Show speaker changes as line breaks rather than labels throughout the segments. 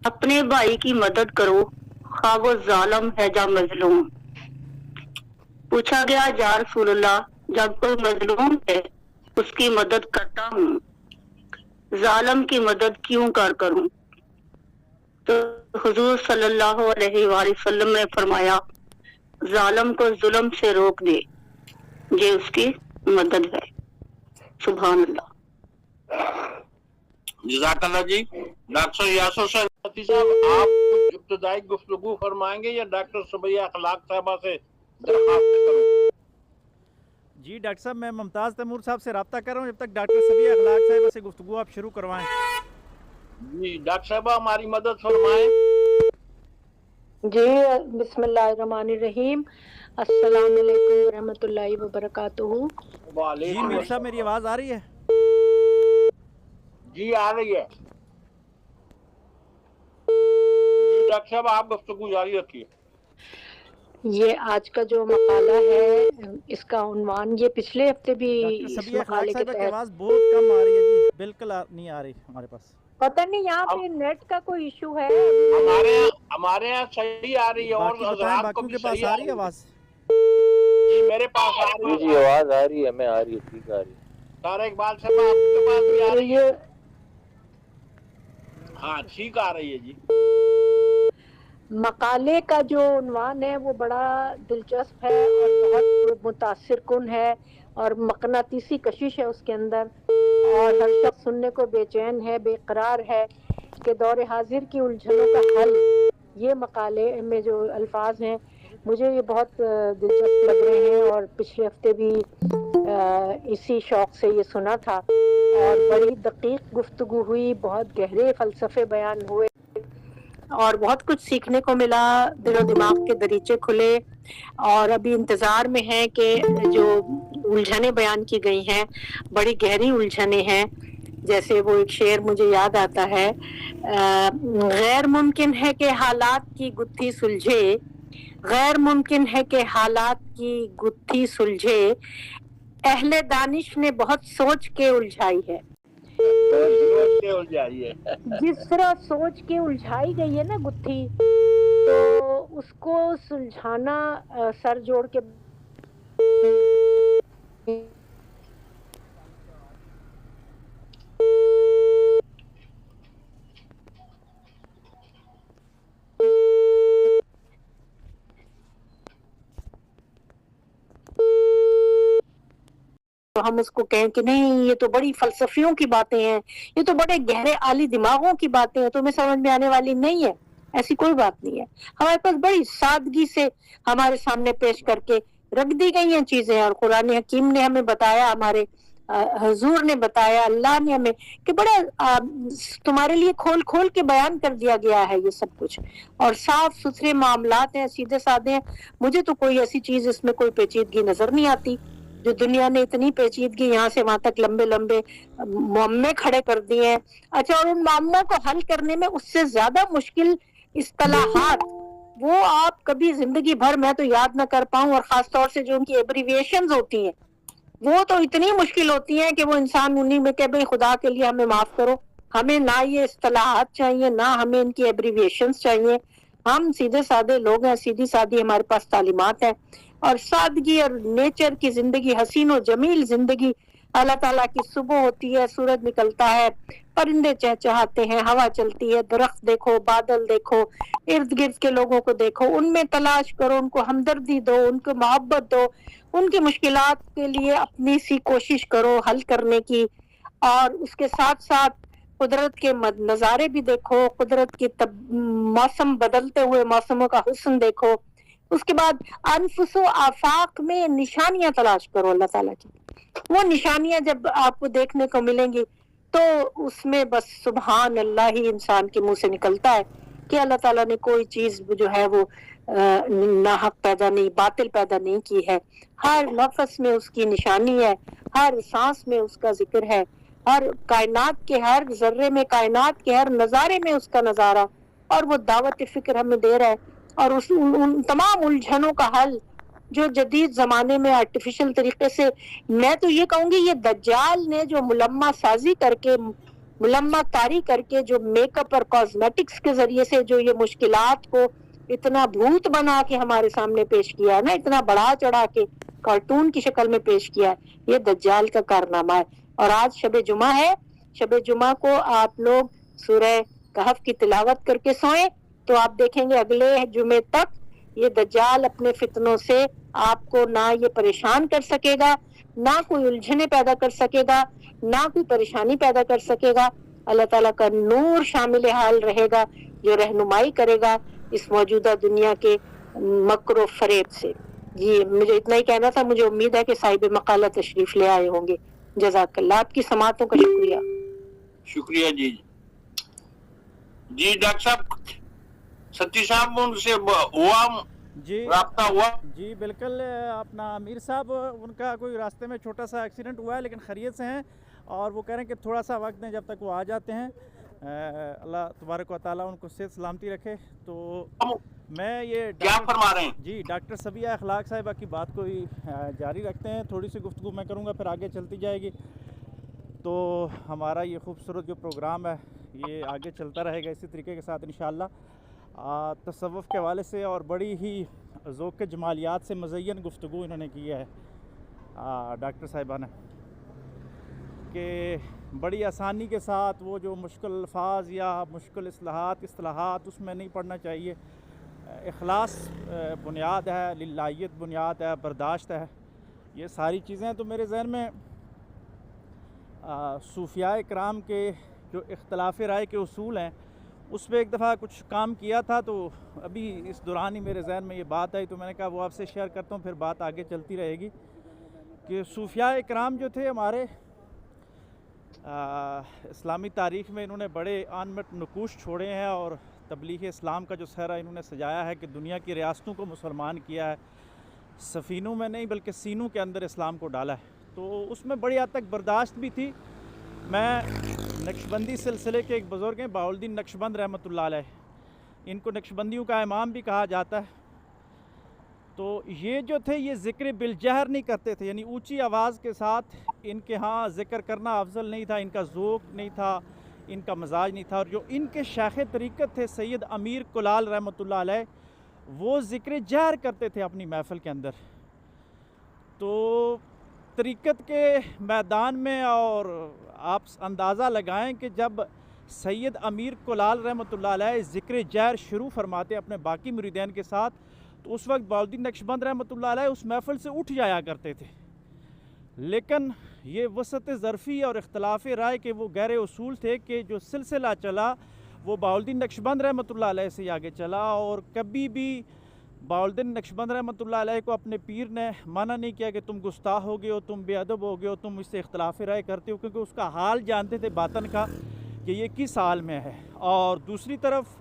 اپنے بھائی کی مدد کرو خواہ وہ ظالم ہے یا مظلوم۔ پوچھا گیا یا رسول اللہ جب کوئی مظلوم ہے اس کی مدد کرتا ہوں، ظالم کی مدد کیوں کروں؟ تو حضور صلی اللہ علیہ وآلہ وسلم نے فرمایا ظالم کو ظلم سے روک دے، یہ اس کی مدد ہے۔ سبحان اللہ۔
جزاک اللہ جی۔ ڈاکٹر یاسر صاحب آپ کچھ ابتدائی گفتگو فرمائیں گے یا ڈاکٹر سمیہ اخلاق صاحبہ سے درخواست کروں؟
جی ڈاکٹر صاحب، میں ممتاز تیمور صاحب سے رابطہ کر رہا ہوں، جب تک ڈاکٹر سمیہ اخلاق صاحبہ سے گفتگو آپ شروع کروائیں۔
جی ڈاکٹر صاحبہ ہماری مدد فرمائیں۔
جی بسم اللہ الرحمن الرحیم، السلام علیکم ورحمۃ اللہ وبرکاتہ۔
جی میر صاحب میری آواز آ رہی ہے؟
جی آ رہی ہے۔ جی ڈاکٹر صاحب آپ گفتگو جاری رکھیے۔
یہ آج کا جو مقالہ ہے اس کا عنوان، یہ پچھلے ہفتے بھی
ڈاکٹر
اس
سمیہ اخلاق
مقالے کے
صاحبہ کی
تحت،
آواز بہت کم آ رہی ہے جی، بالکل نہیں آ رہی ہمارے پاس۔
پتہ نہیں یہاں پہ نیٹ کا کوئی ایشو ہے۔
ہمارے یہاں صحیح آ رہی ہے اور
باقی بتائیں
حضرات کو
باقیوں
بھی
کے پاس
صحیح
آ رہی ہے آواز؟
جی میرے پاس آ رہی ہے۔
جی آواز آ رہی ہے، میں آ رہی ہے، ٹھیک آ رہی ہے۔
سارا اقبال صاحب آپ کے پاس بھی آ رہی ہے؟ ہاں ٹھیک آ رہی ہے جی۔
مقالے کا جو عنوان ہے وہ بڑا دلچسپ ہے اور بہت متاثر کن ہے اور مقناطیسی کشش ہے اس کے اندر، اور ہر شخص سننے کو بے چین ہے، بے قرار ہے کہ دور حاضر کی الجھنوں کا حل۔ یہ مقالے میں جو الفاظ ہیں مجھے یہ بہت دلچسپ لگ رہے ہیں، اور پچھلے ہفتے بھی اسی شوق سے یہ سنا تھا اور بڑی دقیق گفتگو ہوئی، بہت گہرے فلسفے بیان ہوئے اور بہت کچھ سیکھنے کو ملا، دل و دماغ کے دریچے کھلے، اور ابھی انتظار میں ہے کہ جو الجھنیں بیان کی گئی ہیں بڑی گہری الجھنیں ہیں۔ جیسے وہ ایک شعر مجھے یاد آتا ہے، غیر ممکن ہے کہ حالات کی گتھی سلجھے، غیر ممکن ہے کہ حالات کی گتھی سلجھے، اہل دانش نے بہت سوچ کے الجھائی ہے۔ جس طرح سوچ کے الجھائی گئی ہے نا گتھی، تو اس کو سلجھانا سر جوڑ کے تو ہم اس کو کہیں کہ نہیں یہ تو بڑی فلسفیوں کی باتیں ہیں، یہ تو بڑے گہرے عالی دماغوں کی باتیں ہیں، تمہیں سمجھ میں آنے والی نہیں ہے۔ ایسی کوئی بات نہیں ہے، ہمارے پاس بڑی سادگی سے ہمارے سامنے پیش کر کے رکھ دی گئی ہیں چیزیں، اور قرآن حکیم نے ہمیں بتایا، ہمارے حضور نے بتایا، اللہ نے ہمیں، کہ بڑا تمہارے لیے کھول کھول کے بیان کر دیا گیا ہے یہ سب کچھ، اور صاف ستھرے معاملات ہیں، سیدھے سادے ہیں۔ مجھے تو کوئی ایسی چیز اس میں کوئی پیچیدگی نظر نہیں آتی۔ جو دنیا نے اتنی پیچیدگی یہاں سے وہاں تک لمبے لمبے معمے کھڑے کر دیے ہیں، اچھا، اور ان معموں کو حل کرنے میں اس سے زیادہ مشکل اصطلاحات وہ آپ کبھی زندگی بھر میں تو یاد نہ کر پاؤں، اور خاص طور سے جو ان کی ایبریویشنز ہوتی ہیں وہ تو اتنی مشکل ہوتی ہیں کہ وہ انسان انہی میں کہ بھئی خدا کے لیے ہمیں معاف کرو، ہمیں نہ یہ اصطلاحات چاہیے، نہ ہمیں ان کی ایبریویشنز چاہیے، ہم سیدھے سادے لوگ ہیں، سیدھی سادی ہمارے پاس تعلیمات ہیں، اور سادگی اور نیچر کی زندگی، حسین و جمیل زندگی۔ اللہ تعالیٰ کی صبح ہوتی ہے، سورج نکلتا ہے، پرندے چہچہاتے ہیں، ہوا چلتی ہے، درخت دیکھو، بادل دیکھو، ارد گرد کے لوگوں کو دیکھو، ان میں تلاش کرو، ان کو ہمدردی دو، ان کو محبت دو، ان کی مشکلات کے لیے اپنی سی کوشش کرو حل کرنے کی، اور اس کے ساتھ ساتھ قدرت کے نظارے بھی دیکھو، قدرت کے موسم بدلتے ہوئے موسموں کا حسن دیکھو، اس کے بعد انفس و آفاق میں نشانیاں تلاش کرو اللہ تعالیٰ کی۔ وہ نشانیاں جب آپ کو دیکھنے کو ملیں گی تو اس میں بس سبحان اللہ ہی انسان کے منہ سے نکلتا ہے کہ اللہ تعالیٰ نے کوئی چیز جو ہے وہ ناحق پیدا نہیں، باطل پیدا نہیں کی ہے، ہر نفس میں اس کی نشانی ہے، ہر سانس میں اس کا ذکر ہے، ہر کائنات کے ہر ذرے میں، کائنات کے ہر نظارے میں اس کا نظارہ، اور وہ دعوت فکر ہمیں دے رہا ہے، اور ان تمام الجھنوں کا حل جو جدید زمانے میں آرٹیفیشل طریقے سے، میں تو یہ کہوں گی یہ دجال نے جو ملمہ سازی کر کے ملمہ کاری کر کے جو میک اپ اور کاسمیٹکس کے ذریعے سے جو یہ مشکلات کو اتنا بھوت بنا کے ہمارے سامنے پیش کیا ہے نا، اتنا بڑھا چڑھا کے کارٹون کی شکل میں پیش کیا ہے، یہ دجال کا کارنامہ ہے۔ اور آج شب جمعہ ہے، شب جمعہ کو آپ لوگ سورہ کہف کی تلاوت کر کے سوئیں، تو آپ دیکھیں گے اگلے جمعے تک یہ دجال اپنے فتنوں سے آپ کو نہ یہ پریشان کر سکے گا، نہ کوئی الجھنیں پیدا کر سکے گا، نہ کوئی پریشانی پیدا کر سکے گا۔ اللہ تعالیٰ کا نور شامل حال رہے گا جو رہنمائی کرے گا اس موجودہ دنیا کے مکر و فریب سے۔ جی مجھے اتنا ہی کہنا تھا، مجھے امید ہے کہ صاحب مقالہ تشریف لے آئے ہوں گے۔ جزاک اللہ، آپ کی سماعتوں کا شکریہ۔
شکریہ جی۔ جی ڈاکٹر صاحب، ستی صاحب ان سے ہوا
جی
رابطہ ہوا؟
جی بالکل، اپنا امیر صاحب ان کا کوئی راستے میں چھوٹا سا ایکسیڈنٹ ہوا ہے، لیکن خیریت سے ہیں، اور وہ کہہ رہے ہیں کہ تھوڑا سا وقت دیں جب تک وہ آ جاتے ہیں۔ اللہ تبارک و تعالیٰ ان کو صحت سلامتی رکھے۔ تو میں یہ
کیا فرما رہے ہیں؟
جی ڈاکٹر صبیہ اخلاق صاحبہ کی بات کو ہی جاری رکھتے ہیں، تھوڑی سی گفتگو میں کروں گا، پھر آگے چلتی جائے گی۔ تو ہمارا یہ خوبصورت جو پروگرام ہے یہ آگے چلتا رہے گا اسی طریقے کے ساتھ انشاءاللہ۔ تصوف کے حوالے سے اور بڑی ہی ذوق جمالیات سے مزین گفتگو انہوں نے کی ہے ڈاکٹر صاحبہ نے، کہ بڑی آسانی کے ساتھ وہ جو مشکل الفاظ یا مشکل اصطلاحات اس میں نہیں پڑھنا چاہیے۔ اخلاص بنیاد ہے، للہیت بنیاد ہے، برداشت ہے، یہ ساری چیزیں تو میرے ذہن میں صوفیاء کرام کے جو اختلاف رائے کے اصول ہیں اس پہ ایک دفعہ کچھ کام کیا تھا، تو ابھی اس دوران ہی میرے ذہن میں یہ بات آئی، تو میں نے کہا وہ آپ سے شیئر کرتا ہوں، پھر بات آگے چلتی رہے گی۔ کہ صوفیاء کرام جو تھے ہمارے اسلامی تاریخ میں انہوں نے بڑے آنمٹ نقوش چھوڑے ہیں، اور تبلیغ اسلام کا جو سہرا انہوں نے سجایا ہے کہ دنیا کی ریاستوں کو مسلمان کیا ہے، سفینوں میں نہیں بلکہ سینوں کے اندر اسلام کو ڈالا ہے، تو اس میں بڑی حد تک برداشت بھی تھی۔ میں نقشبندی سلسلے کے ایک بزرگ ہیں بہاؤالدین نقشبند رحمۃ اللہ علیہ، ان کو نقشبندیوں کا امام بھی کہا جاتا ہے۔ تو یہ جو تھے یہ ذکر بالجہر نہیں کرتے تھے، یعنی اونچی آواز کے ساتھ ان کے ہاں ذکر کرنا افضل نہیں تھا، ان کا ذوق نہیں تھا، ان کا مزاج نہیں تھا۔ اور جو ان کے شیخ طریقت تھے سید امیر کلال رحمۃ اللہ علیہ، وہ ذکر جہر کرتے تھے اپنی محفل کے اندر۔ تو طریقت کے میدان میں اور آپ اندازہ لگائیں کہ جب سید امیر کلال رحمۃ اللہ علیہ ذکر جہر شروع فرماتے اپنے باقی مریدین کے ساتھ، تو اس وقت بہاؤالدین نقشبند رحمۃ اللہ علیہ اس محفل سے اٹھ جایا کرتے تھے۔ لیکن یہ وسعت ظرفی اور اختلاف رائے کے وہ گہرے اصول تھے کہ جو سلسلہ چلا وہ بہاؤالدین نقشبند رحمۃ اللہ علیہ سے آگے چلا، اور کبھی بھی بہاؤالدین نقشبند رحمۃ اللہ علیہ کو اپنے پیر نے منع نہیں کیا کہ تم گستاخ ہو گئے ہو، تم بے ادب ہو گئے ہو، تم اس سے اختلاف رائے کرتے ہو، کیونکہ اس کا حال جانتے تھے باطن کا کہ یہ کس حال میں ہے۔ اور دوسری طرف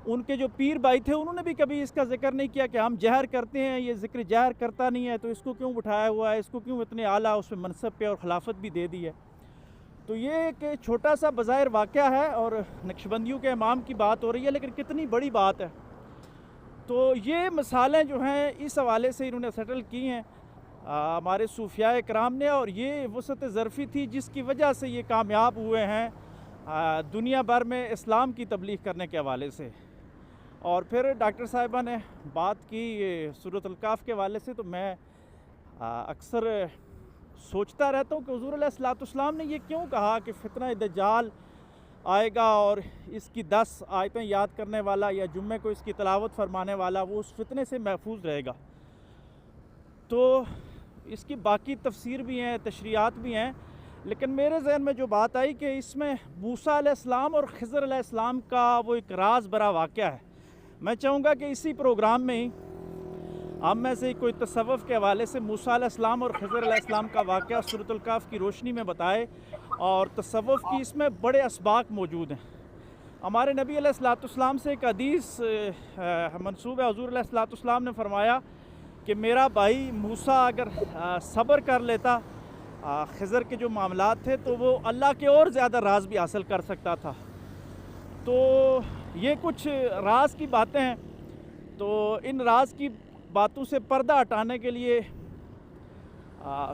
ان کے جو پیر بھائی تھے انہوں نے بھی کبھی اس کا ذکر نہیں کیا کہ ہم جہر کرتے ہیں، یہ ذکر جہر کرتا نہیں ہے، تو اس کو کیوں بٹھایا ہوا ہے، اس کو کیوں اتنے اعلیٰ اس میں منصب پہ اور خلافت بھی دے دی ہے۔ تو یہ ایک چھوٹا سا بظاہر واقعہ ہے، اور نقشبندیوں کے امام کی بات ہو رہی ہے، لیکن کتنی بڑی بات ہے۔ تو یہ مثالیں جو ہیں اس حوالے سے انہوں نے سیٹل کی ہیں ہمارے صوفیاء کرام نے، اور یہ وسعت ظرفی تھی جس کی وجہ سے یہ کامیاب ہوئے ہیں دنیا بھر میں اسلام کی تبلیغ کرنے کے حوالے سے۔ اور پھر ڈاکٹر صاحبہ نے بات کی سورۃ الکہف کے حوالے سے، تو میں اکثر سوچتا رہتا ہوں کہ حضور علیہ الصلوۃ والسلام نے یہ کیوں کہا کہ فتنہ دجال آئے گا اور اس کی 10 آیتیں یاد کرنے والا یا جمعے کو اس کی تلاوت فرمانے والا وہ اس فتنے سے محفوظ رہے گا۔ تو اس کی باقی تفسیر بھی ہیں، تشریحات بھی ہیں، لیکن میرے ذہن میں جو بات آئی کہ اس میں موسیٰ علیہ السلام اور خضر علیہ السلام کا وہ ایک راز بھرا واقعہ ہے۔ میں چاہوں گا کہ اسی پروگرام میں ہی ہم میں سے کوئی تصوف کے حوالے سے موسیٰ علیہ السلام اور خضر علیہ السلام کا واقعہ سورۃ الکہف کی روشنی میں بتائے، اور تصوف کی اس میں بڑے اسباق موجود ہیں۔ ہمارے نبی علیہ الصلوۃ والسلام سے ایک حدیث منسوب ہے، حضور علیہ الصلوۃ والسلام نے فرمایا کہ میرا بھائی موسیٰ اگر صبر کر لیتا خضر کے جو معاملات تھے تو وہ اللہ کے اور زیادہ راز بھی حاصل کر سکتا تھا۔ تو یہ کچھ راز کی باتیں ہیں، تو ان راز کی باتوں سے پردہ ہٹانے کے لیے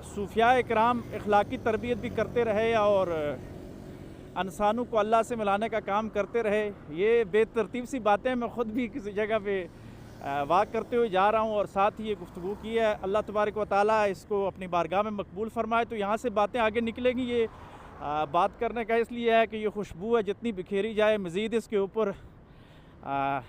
صوفیاء کرام اخلاقی تربیت بھی کرتے رہے، اور इंसानों को अल्लाह से मिलाने का काम करते रहे। ये बेतरतीब सी बातें मैं ख़ुद भी किसी जगह पे वाक़ करते हुए जा रहा हूँ और साथ ही ये गुफ्तगू की है। अल्लाह तबारक व तआला इसको अपनी बारगाह में मकबूल फ़रमाए। तो यहाँ से बातें आगे निकलेंगी। ये बात करने का इसलिए है कि ये खुशबू है जितनी बिखेरी जाए मज़ीद इसके ऊपर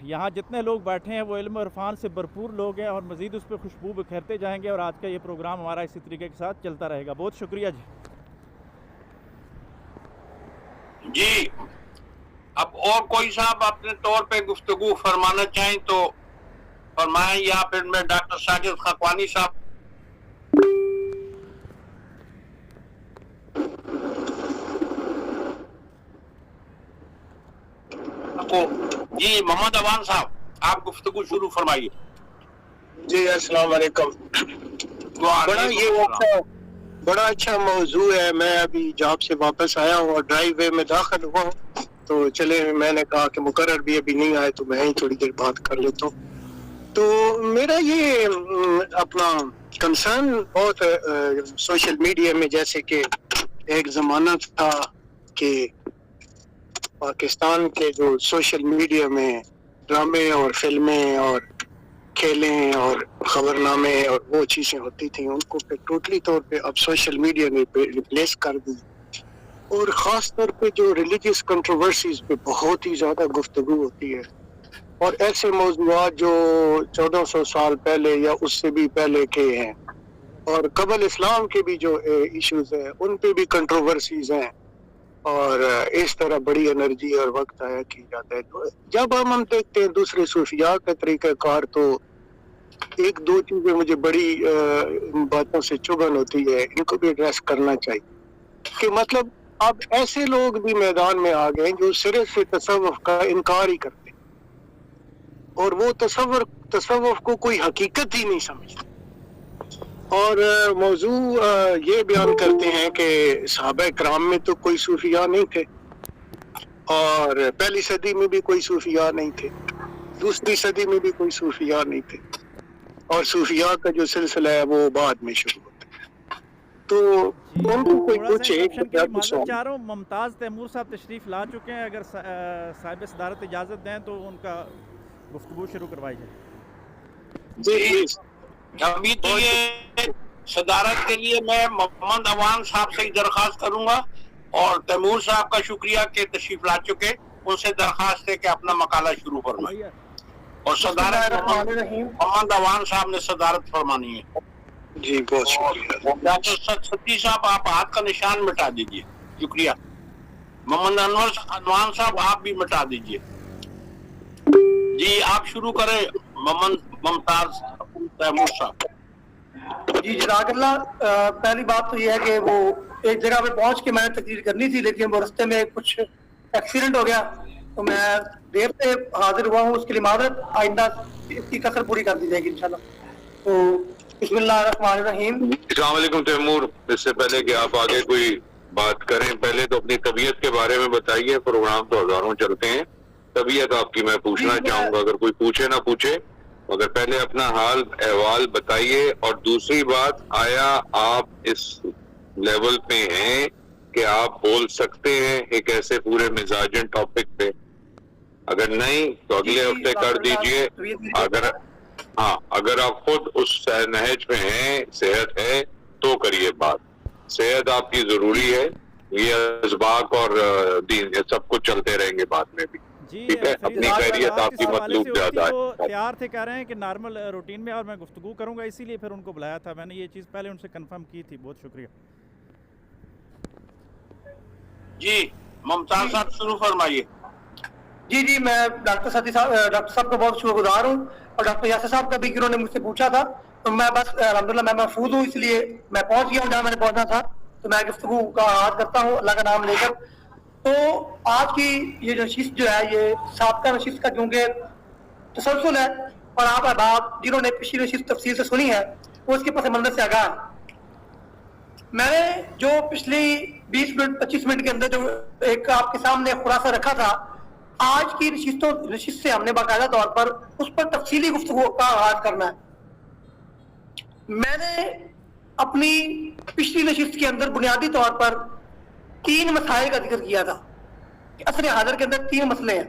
यहाँ जितने लोग बैठे हैं वो इल्म इरफान से भरपूर लोग हैं और मज़ीद उस पर खुशबू बिखेरते जाएंगे और आज का ये प्रोग्राम हमारा इसी तरीके के साथ चलता रहेगा। बहुत शुक्रिया जी।
जी, अब और कोई साहब अपने तौर पे गुफ्तगू फरमाना चाहें तो फरमाएं, या फिर मैं डॉक्टर साजिद खकवानी साहब को। जी मोहम्मद अवान साहब, आप गुफ्तगू शुरू फरमाइए।
जी अस्सलाम वालेकुम। बड़ा अच्छा मौजू है। मैं अभी जॉब से वापस आया हूँ और ड्राइव वे में दाखिल हुआ हूँ, तो चले मैंने कहा कि मुकर्रर भी अभी नहीं आए तो मैं ही थोड़ी देर बात कर लेता हूँ। तो मेरा ये अपना कंसर्न बहुत सोशल मीडिया में, जैसे कि एक जमाना था कि पाकिस्तान के जो सोशल मीडिया में ड्रामे और फिल्में और खेलें और खबरनामे और वो चीज़ें होती थी, उनको पे टोटली तौर पे अब सोशल मीडिया ने रिप्लेस कर दी। और ख़ास तौर पे जो रिलीजियस कंट्रोवर्सीज पे बहुत ही ज़्यादा गुफ्तगू होती है और ऐसे मौज़ूआत जो 1400 साल पहले या उससे भी पहले के हैं और कबल इस्लाम के भी जो इश्यूज हैं उन पे भी कंट्रोवर्सीज हैं और इस तरह बड़ी एनर्जी और वक्त आया की जाता है। तो जब हम देखते हैं दूसरे सूफिया का तरीक़ाकार, तो एक दो चीजें मुझे बड़ी इन बातों से चुभन होती है, इनको भी एड्रेस करना चाहिए कि मतलब अब ऐसे लोग भी मैदान में आ गए जो सिरे से तसव्वुफ का इनकार ही करते और वो तसव्वुफ को कोई हकीकत ही नहीं समझते और मौजू ये बयान करते हैं कि सहाबा कराम में तो कोई सूफिया नहीं थे और पहली सदी में भी कोई सूफिया नहीं थे, दूसरी सदी में भी कोई सूफिया नहीं थे और सूफिया का जो सिलसिला है वो बाद में शुरू होता है। तो उनको कोई पूछे
चाह रहा हूँ, मुमताज़ तैमूर साहब तशरीफ़ ला चुके हैं, अगर साहिब सदारत इजाज़त दें तो उनका गुफ्तगू शुरू करवाई जाए।
जी
अभी तो ये सदारत के लिए मैं मोहम्मद अवान साहब से ही दरख्वास्त करूंगा और तैमूर साहब का शुक्रिया के तशरीफ ला चुके, उनसे दरख्वास्त है कि अपना मकाला शुरू फरमाइए और सदारत मोहम्मद अवान साहब ने सदारत फरमानी है।
जी बहुत शुक्रिया।
डॉक्टर सती साहब आप हाथ का निशान मिटा दीजिए, शुक्रिया। मोहम्मद अनवान साहब आप भी मिटा दीजिए। जी आप शुरू करें मोहम्मद मुमताज तैमूर साहब।
जी जज़ाकल्लाह। पहली बात तो ये है कि वो एक जगह पे पहुंच के मैंने तकरीर करनी थी, लेकिन वो रास्ते में कुछ एक्सीडेंट हो गया तो मैं देर से हाजिर हुआ हूँ, उसके लिए माजरत। आइंदा इसकी कसर पूरी कर दी जाएगी इंशाल्लाह। तो बिस्मिल्लाहिर्रहमानिर्रहीम।
अस्सलाम वालेकुम तैमूर, इससे पहले कि आप आगे कोई बात करें, पहले तो अपनी तबीयत के बारे में बताइए। प्रोग्राम तो हजारों चलते हैं, तबीयत आपकी मैं पूछना चाहूंगा, अगर कोई पूछे ना पूछे मगर पहले अपना हाल अहवाल बताइए। और दूसरी बात, आया आप इस लेवल पे हैं कि आप बोल सकते हैं एक ऐसे पूरे मिजाजन टॉपिक पे? अगर नहीं तो अगले हफ्ते कर दीजिए। अगर आप खुद उस नहज पे हैं, सेहत है तो करिए बात। सेहत आपकी जरूरी है, ये असबाक और दीन ये सब कुछ चलते रहेंगे बाद में भी, ठीक है। अपनी खैरियत आपकी मतलूब ज्यादा है।
तैयार थे, कह रहे हैं कि नॉर्मल रूटीन में और मैं गुफ्तगू करूंगा, इसीलिए फिर उनको बुलाया था। मैंने ये चीज़ पहले उनसे कंफर्म की थी। बहुत शुक्रिया।
जी मुमताज साहब शुरू फरमाइए।
जी मैं डॉक्टर साहब का बहुत शुक्रगुजार हूँ और डॉक्टर यासिर साहब का भी, उन्होंने मुझसे पूछा था तो मैं बस अल्हम्दुलिल्लाह मैं महफूज हूँ, इसलिए मैं पहुंच गया हूँ जहाँ मैंने पहुंचना था। तो मैं गुफ्तगू का आगाज करता हूँ अल्लाह का नाम लेकर। तो आज की ये नशिस्त जो है, ये साबका नशिस्त का क्योंकि तसलसल है और आप अहबाब जिन्होंने पिछली नशिस्त तफसील से सुनी है वो इसके पस मंजर से आगाह। मैंने जो पिछली 20 मिनट 25 मिनट के अंदर जो एक आपके सामने खुलासा रखा था, आज की नशिस्त से हमने बाकायदा तौर पर उस पर तफसीली गुफ्तगू का आगाज करना है। मैंने अपनी पिछली नशिस्त के अंदर बुनियादी तौर पर 3 मसाइल का जिक्र किया था। کہ असर हाज़िर के अंदर 3 मसले हैं,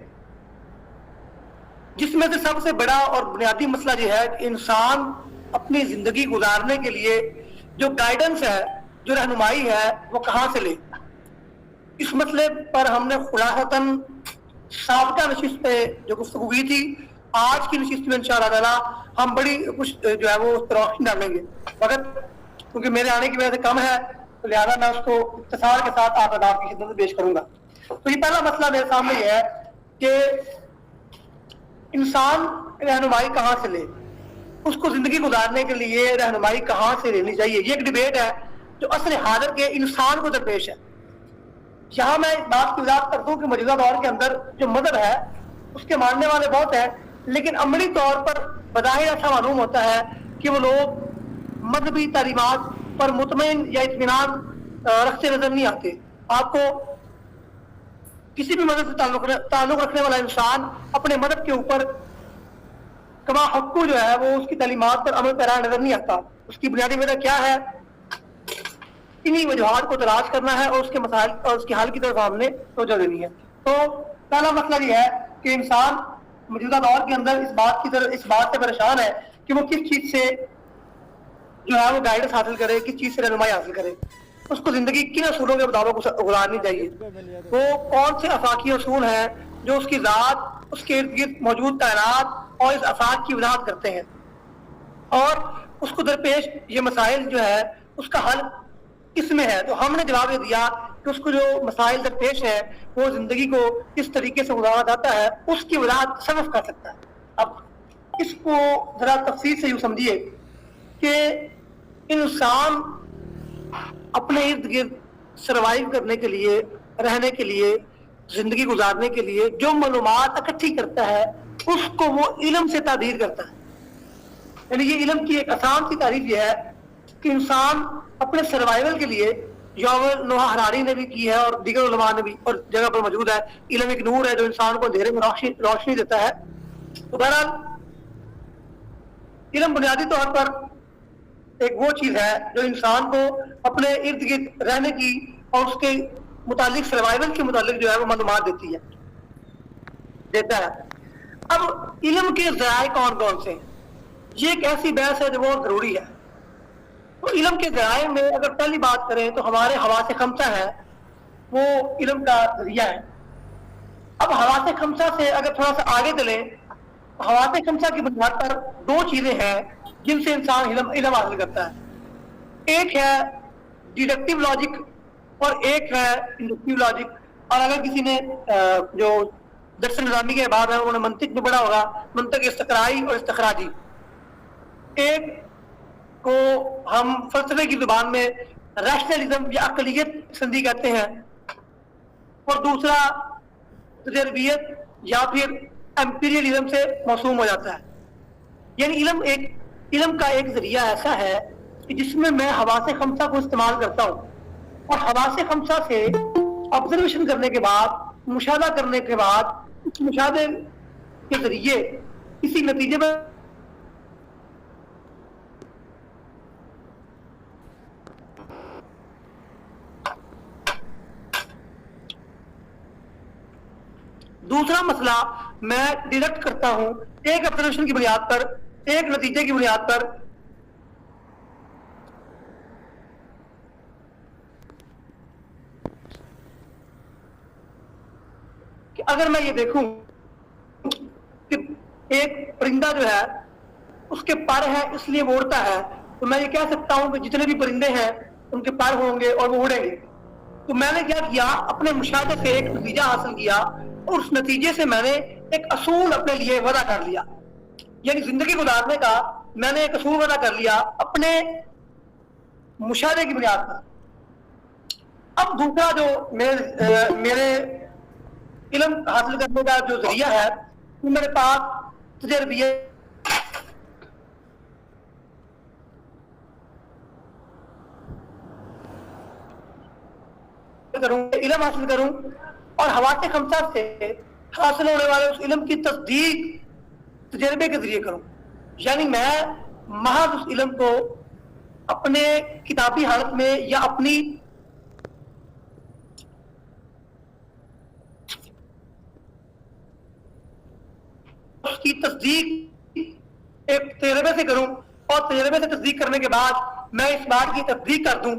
जिसमें से सबसे बड़ा और बुनियादी मसला ये है कि इंसान अपनी जिंदगी गुजारने के लिए जो गाइडेंस है, जो रहनुमाई है, वो कहाँ से ले। इस मसले पर हमने खुलासतन साबिका नशिस्त पे जो गुफ्तगू हुई थी, आज की नशिस्त में इंशाअल्लाह ताला हम बड़ी कुछ जो है वो उस पर रोशनी डालेंगे। वक्त क्योंकि मेरे आने की वजह से कम है, तो लिहाजा मैं उसको इख्तिसार के साथ आपकी खिदमत में पेश करूंगा। तो ये पहला मसला मेरे सामने ये है कि इंसान रहनुमाई कहाँ से ले, उसको जिंदगी गुजारने के लिए रहनुमाई कहाँ से लेनी चाहिए। ये एक डिबेट है जो असर हाजिर के इंसान को दरपेश है। यहाँ मैं इस बात की वजाहत करता हूँ कि मौजूदा दौर के अंदर जो मजहब है उसके मानने वाले बहुत हैं, लेकिन अमली तौर पर बज़ाहिर ऐसा मालूम होता है कि वो लोग मजहबी तालीमात पर मुतमईन या इत्मीनान रखते नजर नहीं आते। आपको किसी भी मजहब से ताल्लुक रखने वाला इंसान अपने मजहब के ऊपर कमा हक्कू जो है वो उसकी तालीमात पर अमल पैरा नजर नहीं आता। उसकी बुनियादी वजह क्या है, इन्हीं वजूहात को तलाश करना है और उसके मसाइल और उसके हल की तरफ हमने तवज्जो देनी है। तो पहला मसला ये है कि इंसान मौजूदा दौर के अंदर इस बात से परेशान है कि वो किस चीज से जो है वो गाइडेंस हासिल करे, किस चीज से रहनुमाई हासिल करे, उसको जिंदगी किन असूलों के मुताबिक गुजारनी चाहिए। वो कौन से अफाकी असूल हैं जो उसकी ज़ात, उसके इर्द गिर्द मौजूद कायनात और इस अफाक की वजाहत करते हैं, और उसको दरपेश ये मसाइल जो है उसका हल किसमें है। तो हमने जवाब ये दिया कि उसको जो मसाइल दरपेश है वो जिंदगी को किस तरीके से गुजारा जाता है उसकी वजाहत तसव्वुफ कर सकता है। अब इसको जरा तफसील से यूँ समझिए कि इंसान अपने इर्द गिर्द सर्वाइव करने के लिए, रहने के लिए, जिंदगी गुजारने के लिए जो मालूमात इकट्ठी करता है उसको वो इल्म से ताबीर करता है। यानी ये इल्म की एक आसान सी तारीफ ये है कि इंसान अपने सर्वाइवल के लिए, युवल नोहा हरारी ने भी की है और दीगर उलमा ने भी और जगह पर मौजूद है, इल्म एक नूर है जो इंसान को अंधेरे में रोशनी देता है। तो बहरहाल इल्म बुनियादी तौर पर एक वो चीज है जो इंसान को अपने इर्द गिर्द रहने की और उसके मुतालिक सर्वाइवल के मुतालिक जो है वो मालूमात देता है। अब इल्म के ज़राए कौन कौन से, ये एक ऐसी बहस है जो बहुत जरूरी है। तो इल्म के ज़राए में अगर पहली बात करें तो हमारे हवासे खमसा है, वो इल्म का जरिया है। अब हवासे खमसा से अगर थोड़ा सा आगे चले, हवासे खमसा की बुनियाद पर 2 चीजें हैं जिनसे इंसान इल्म हासिल करता है। एक है डिडक्टिव लॉजिक और एक है इंडक्टिव लॉजिक। और अगर किसी ने जो दर्स निज़ामी के बाद है उन्होंने मंतिक में पढ़ा होगा, मंतिक इस्तक़राई और इस्तख़राजी। एक को हम फलसफे की जुबान में रैशनलिज्म या अक़लियत पसंदी कहते हैं, और दूसरा तजर्बियत या फिर एम्पीरियलिज्म से मौसूम हो जाता है। यानी इल्म का एक जरिया ऐसा है कि जिसमें मैं हवासे खमसा को इस्तेमाल करता हूँ, और हवासे खमसा से ऑब्जर्वेशन करने के बाद, मुशाहदा करने के बाद, उस मुशाहदे के जरिए किसी नतीजे में दूसरा मसला मैं डिडक्ट करता हूं एक ऑब्जर्वेशन की बुनियाद पर, एक नतीजे की बुनियाद पर। कि अगर मैं ये देखूं कि एक परिंदा जो है उसके पर है इसलिए वो उड़ता है, तो मैं ये कह सकता हूं कि जितने भी परिंदे हैं उनके पर होंगे और वो उड़ेंगे। तो मैंने क्या किया, अपने मुशाहदे से एक नतीजा हासिल किया और उस नतीजे से मैंने एक असूल अपने लिए वदा कर लिया। यानी जिंदगी गुजारने का मैंने एक असूल वदा कर लिया अपने मुशाहदे की बुनियाद पर। अब दूसरा जो मेरे इल्म हासिल करने का जो जरिया है वो मेरे पास तजर्बियत करूं, इल्म हासिल करूं, और हवासे खमसा से हासिल होने वाले उस इल्म की तस्दीक तजर्बे के जरिए करूं। यानी मैं महज उस इल्म को अपने किताबी हालत में या अपनी की तस्दीक एक तजर्बे से करूं और तजर्बे से तस्दीक करने के बाद मैं इस बात की तस्दीक कर दूं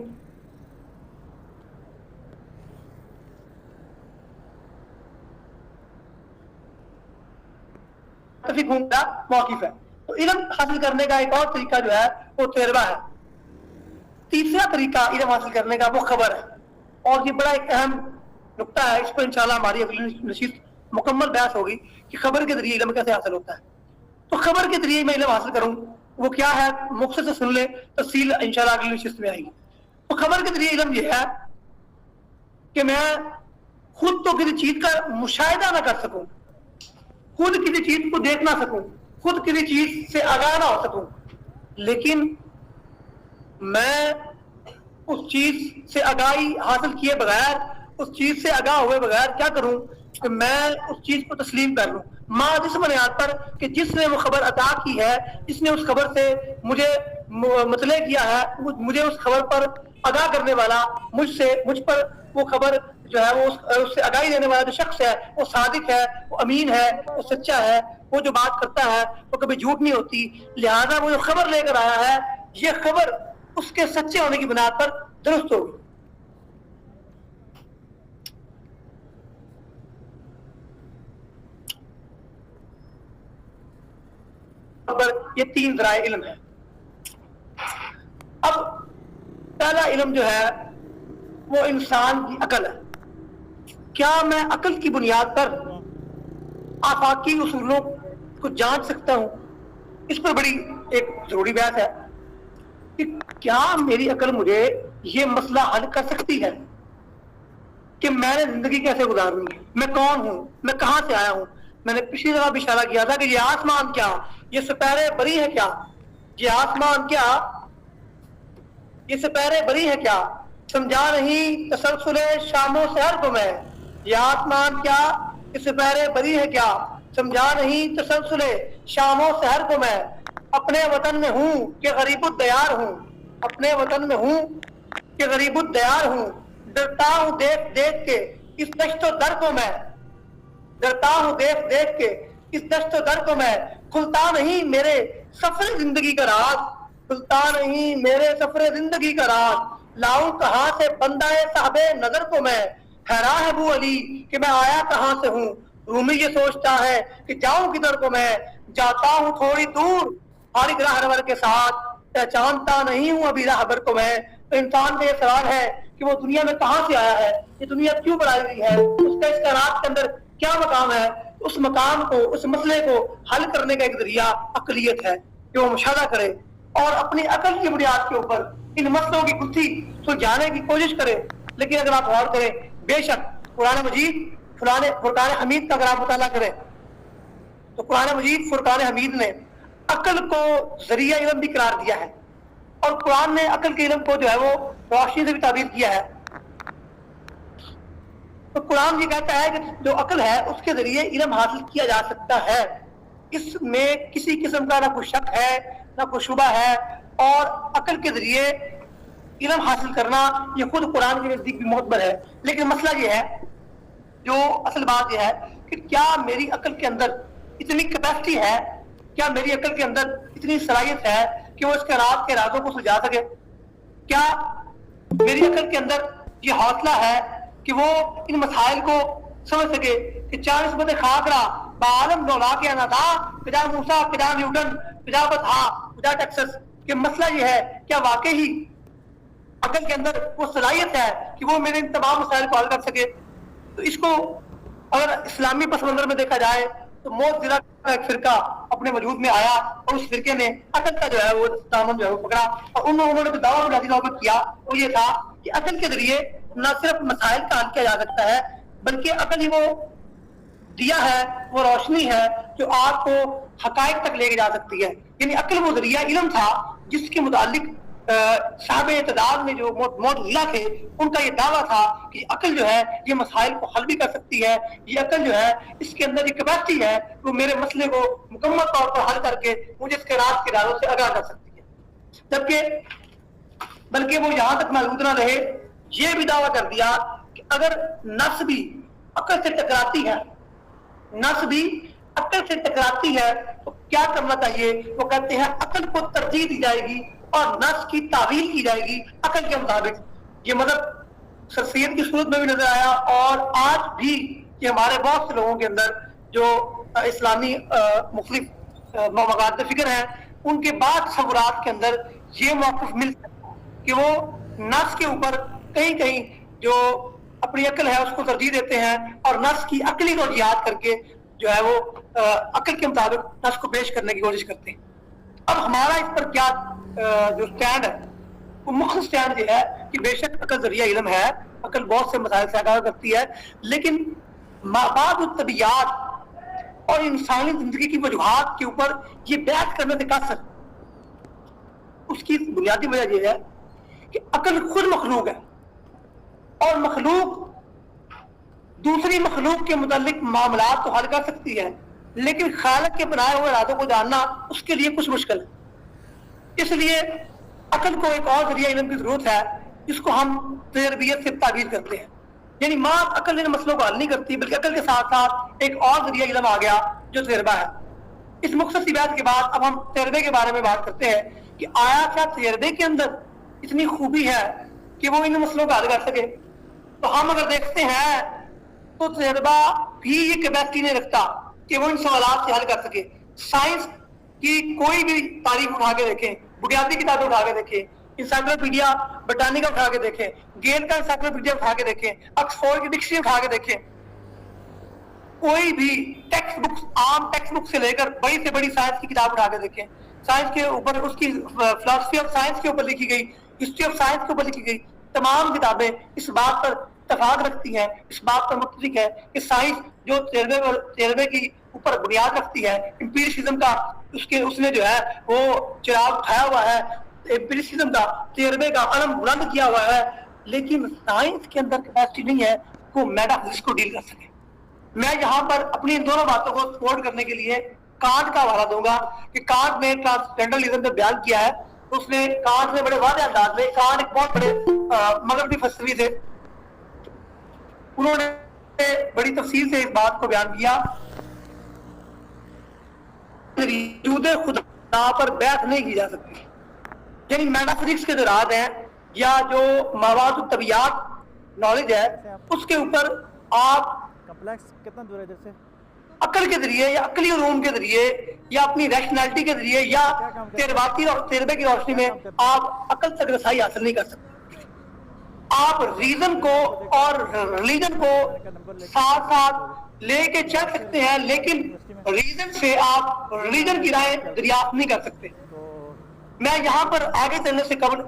मौक़िफ़ है। तो इल्म हासिल करने का एक और तरीका जो है वो तजर्बा है। तीसरा तरीका इल्म हासिल करने का वो खबर है, और ये बड़ा एक अहम नुक्ता है। इस पर इंशाल्लाह हमारी अगली नशीत मुकम्मल बहस होगी कि खबर के जरिए इल्म कैसे हासिल होता है। तो खबर के जरिए मैं इल्म हासिल करूं वो क्या है, मुख्तसर से सुन ले, तफसील इंशाल्लाह अगली नशीत में आएगी। तो खबर के जरिए इल्म ये है कि मैं खुद तो किसी चीज का मुशाहिदा ना कर सकूं, खुद किसी चीज को देख ना सकूं, खुद किसी चीज से आगाह ना हो सकूं, लेकिन मैं उस चीज से आगाही हासिल किए बगैर, उस चीज से आगाह हुए बगैर क्या करूं कि मैं उस चीज को तस्लीम कर लूं मां जिस बुनियाद पर कि जिसने वो खबर अता की है, जिसने उस खबर से मुझे मतले किया है, मुझे उस खबर पर आगाह करने वाला, मुझ पर वो खबर जो है वो उससे आगाही देने वाला जो शख्स है वो सादिक है, वो अमीन है, वो सच्चा है, वो जो बात करता है वो कभी झूठ नहीं होती। लिहाजा वो जो खबर लेकर आया है ये खबर उसके सच्चे होने की बुनियाद पर दुरुस्त होगी। ये तीन ज़राए इल्म है। अब पहला इल्म जो है वो इंसान की अकल है। क्या मैं अकल की बुनियाद पर आफाकी उसूलों को जांच सकता हूं? इस पर बड़ी एक जरूरी बहस है कि क्या मेरी अकल मुझे ये मसला हल कर सकती है कि मैंने जिंदगी कैसे गुजारनी है, मैं कौन हूं, मैं कहां से आया हूं। मैंने पिछली दफा भी इशारा किया था कि ये आसमान क्या, ये सपैरे बरी है क्या, ये आसमान क्या, ये सपैरे बरी है क्या, समझा नहीं तसलसुले शामो सहर को मैं। ये आसमान क्या, ये सपैरे बरी है क्या, समझा नहीं तसलसुले शामो सहर को मैं। अपने वतन में हूँ कि गरीबुत दयार हूँ, अपने वतन में हूँ कि गरीबुत दयार हूँ। डरता हूँ देख देख के इस दश्तो दर को मैं, डरता हूँ देख देख के इस दश्तो दर को मैं। खुलता नहीं मेरे सफर जिंदगी का राज, खुलता नहीं मेरे सफर जिंदगी का राज। लाऊं कहाँ से बंदाए साहबे नजर को मैं। हैरान है अबू अली कि मैं आया कहाँ से हूँ। रूमी ये सोचता है कि जाऊं किधर को मैं। जाता हूँ थोड़ी दूर हर एक राहबर के साथ, पहचानता नहीं हूँ अभी राहबर को मैं। तो इंसान का ये सवाल है कि वो दुनिया में कहाँ से आया है, ये दुनिया क्यों बनाई गई है, उसका इस कायनात के अंदर क्या मकाम है। उस मकाम को, उस मसले को हल करने का एक जरिया अकलियत है कि वो मुशाहदा करे और अपनी अकल की बुनियाद के ऊपर इन मसलों की गुत्थी सुलझाने की कोशिश करे। लेकिन अगर आप गौर करें, बेशक कुरान मजीद फुरकान हमीद का अगर आप मुताला करें तो कुरान मजीद फुरकान हमीद ने अकल को जरिया इल्म भी करार दिया है, और कुरान ने अकल के इल्म को जो है वो रोशनी से भी ताबीर किया है। तो कुरान ये कहता है कि जो अकल है उसके जरिए इल्म हासिल किया जा सकता है। इसमें किसी किस्म का ना कोई शक है ना कोई शुबा है, और अकल के जरिए इल्म हासिल करना ये खुद कुरान के नजदीक भी मोतबर है। लेकिन मसला ये है, जो असल बात यह है कि क्या मेरी अकल के अंदर इतनी कैपेसिटी है, क्या मेरी अकल के अंदर इतनी सलाहियत है कि वो इसके रात के राजों को सुलझा सके। क्या मेरी अकल के अंदर ये हौसला है कि वो इन मसाइल को समझ सके कि 40 बदे खाकरा बालम डोला के आना था, पिजा मूसा, पिजा न्यूटन, पिजा बथा, पिजा टेक्सस। कि मसला ये है, क्या वाकई ही अकल के अंदर वो सलाहियत है कि वो मेरे इन तमाम मसाइल को हल कर सके। तो इसको अगर इस्लामी पस मंजर में देखा जाए तो मोअत्तज़िला का एक फिरका अपने वजूद में आया और उस फिरके ने अकल का जो है वो दामन जो है वो पकड़ा, और उन्होंने जो दावा बुनियादी तौर पर किया वो ये था कि अकल के जरिए न सिर्फ मसाइल का हल किया जा सकता है, बल्कि अकल ही वो दिया है, वो रोशनी है जो आपको हकायक तक लेके जा सकती है। यानी अकल वो जरिया इल्म था जिसके मुतालिक साहब इत्तेदाल में जो मोअत्तज़िला थे उनका ये दावा था कि अकल जो है ये मसाइल को हल भी कर सकती है, ये अकल जो है इसके अंदर ये कैपेसिटी है वो मेरे मसले को मुकम्मल तौर पर हल करके मुझे इसके राज के राजों से आगाह कर सकती है। जबकि बल्कि वो यहाँ तक महदूद ना रहे, ये भी दावा कर दिया कि अगर नफ्स भी अकल से टकराती है, नफ्स भी अक्ल से टकराती है तो क्या करना चाहिए? वो कहते हैं अक्ल को तरजीह दी जाएगी और नफ्स की तावील की जाएगी अक्ल के मुताबिक। ये मतलब शख्सियत की सूरत में भी नजर आया, और आज भी ये हमारे बहुत से लोगों के अंदर जो इस्लामी मुख्तलिफ मवाक़ात फिक्र हैं, उनके बाद सवरात के अंदर ये मौक़िफ़ मिल सकता है कि वो नफ्स के ऊपर कहीं कहीं जो अपनी अक्ल है उसको तरजीह देते हैं और नफ्स की अकली रोजियात करके जो है वो अक्ल के मुताबिक नफ्स को पेश करने की कोशिश करते हैं। अब हमारा इस पर क्या जो स्टैंड है वो मुख्य स्टैंड ये है कि बेशक अक्ल जरिया इल्म है, अक्ल बहुत से मसाइल से आगाह करती है, लेकिन माबाद तबियात और इंसानी जिंदगी की वजूहात के ऊपर ये बहस करने से कसर, उसकी बुनियादी वजह यह है कि अक्ल खुद मखलूक है और मखलूक दूसरी मखलूक के मुतालिक मामलात तो हल कर सकती है, लेकिन खालिक के बनाए हुए इरादों को जानना उसके लिए कुछ मुश्किल है। इसलिए अक्ल को एक और जरिया इल्म की जरूरत है जिसको हम तजर्बियत से ताबीर करते हैं। यानी माँ अक्ल इन मसलों को हल नहीं करती, बल्कि अक्ल के साथ साथ एक और जरिया इल्म आ गया जो तजर्बा है। इस मुख्तसर बात के बाद अब हम तजर्बे के बारे में बात करते हैं कि आया क्या तजर्बे के अंदर इतनी खूबी है कि वो इन मसलों को हल कर सके। तो हम अगर देखते हैं तो तजर्बा भी ये कैपेसिटी नहीं रखता कि वो इन सवालात से हल कर सके। साइंस की कोई भी तारीफ उठा के देखें, बुनियादी किताबें उठा के देखें, इंसाइक्लोपीडिया बोटानिका उठा के देखें, गेल का इंसाइक्लोपीडिया उठा के देखें, ऑक्सफोर्ड की डिक्शनरी उठा के देखें, कोई भी टेक्स्ट बुक, आम टेक्स्ट बुक से लेकर बड़ी से बड़ी साइंस की किताब उठा के देखें, साइंस के ऊपर उसकी फिलॉसफी ऑफ साइंस के ऊपर लिखी गई, हिस्ट्री ऑफ साइंस के ऊपर लिखी गई तमाम किताबें इस बात पर इत्तेफाक रखती हैं, इस बात पर मुत्तफिक है कि साइंस जो तजर्बे की ऊपर बुनियाद रखती है, एम्पिरिसिज्म का उसने जो है वो चिराग उठाया हुआ है, एम्पिरिसिज्म का, तजर्बे का अलम बुलंद किया हुआ है, लेकिन साइंस के अंदर कैपेसिटी नहीं है वो मेटाफिजिक्स को डील कर सके। मैं यहाँ पर अपनी इन दोनों बातों को सपोर्ट करने के लिए कांट का हवाला दूंगा कि कांट ने ट्रांसजेंडरलिज्म पे बयान किया है। उसने कांट ने बड़े वादे अंदाज में, कांट एक बहुत बड़े मगरबी फलसफी थे, उन्होंने बड़ी तफसील से इस बात को बयान किया वजूद खुदा पर बहस नहीं की जा सकती। यानी मेटाफिजिक्स के जो राज हैं या जो मवाद तबियात नॉलेज है उसके ऊपर आप
कॉम्प्लेक्स कितना दूर है इधर से?
अक्ल के जरिए या अक्ली उलूम के जरिए या अपनी रैशनैलिटी के जरिए या तजर्बाती और तजर्बे की रोशनी में आप अक्ल तक रसाई हासिल नहीं कर सकते। आप रीजन को और रिलीजन को साथ साथ लेके चल सकते हैं, लेकिन रीजन से आप रिलीजन की राय दरियाफ्त नहीं कर सकते। मैं यहाँ पर आगे चलने से कबल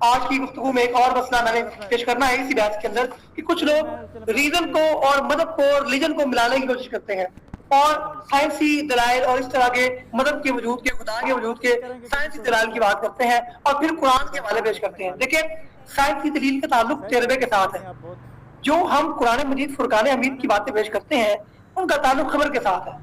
आज की गुफ्तगू में एक और मसला मैंने पेश करना है इसी बात के अंदर कि कुछ लोग रीजन को और मदद को और रिलीजन को मिलाने की कोशिश करते हैं और साइंसी दलाइल और इस तरह के मदद के वजूद के, खुदा के वजूद के साइंसी दलाइल की बात करते हैं और फिर कुरान के हवाले पेश करते हैं। देखिए, साइंस की दलील का ताल्लुक तजर्बे के साथ है। जो हम कुरान मजीद फुरकान हमीद की बातें पेश करते हैं उनका ताल्लुक खबर के साथ है।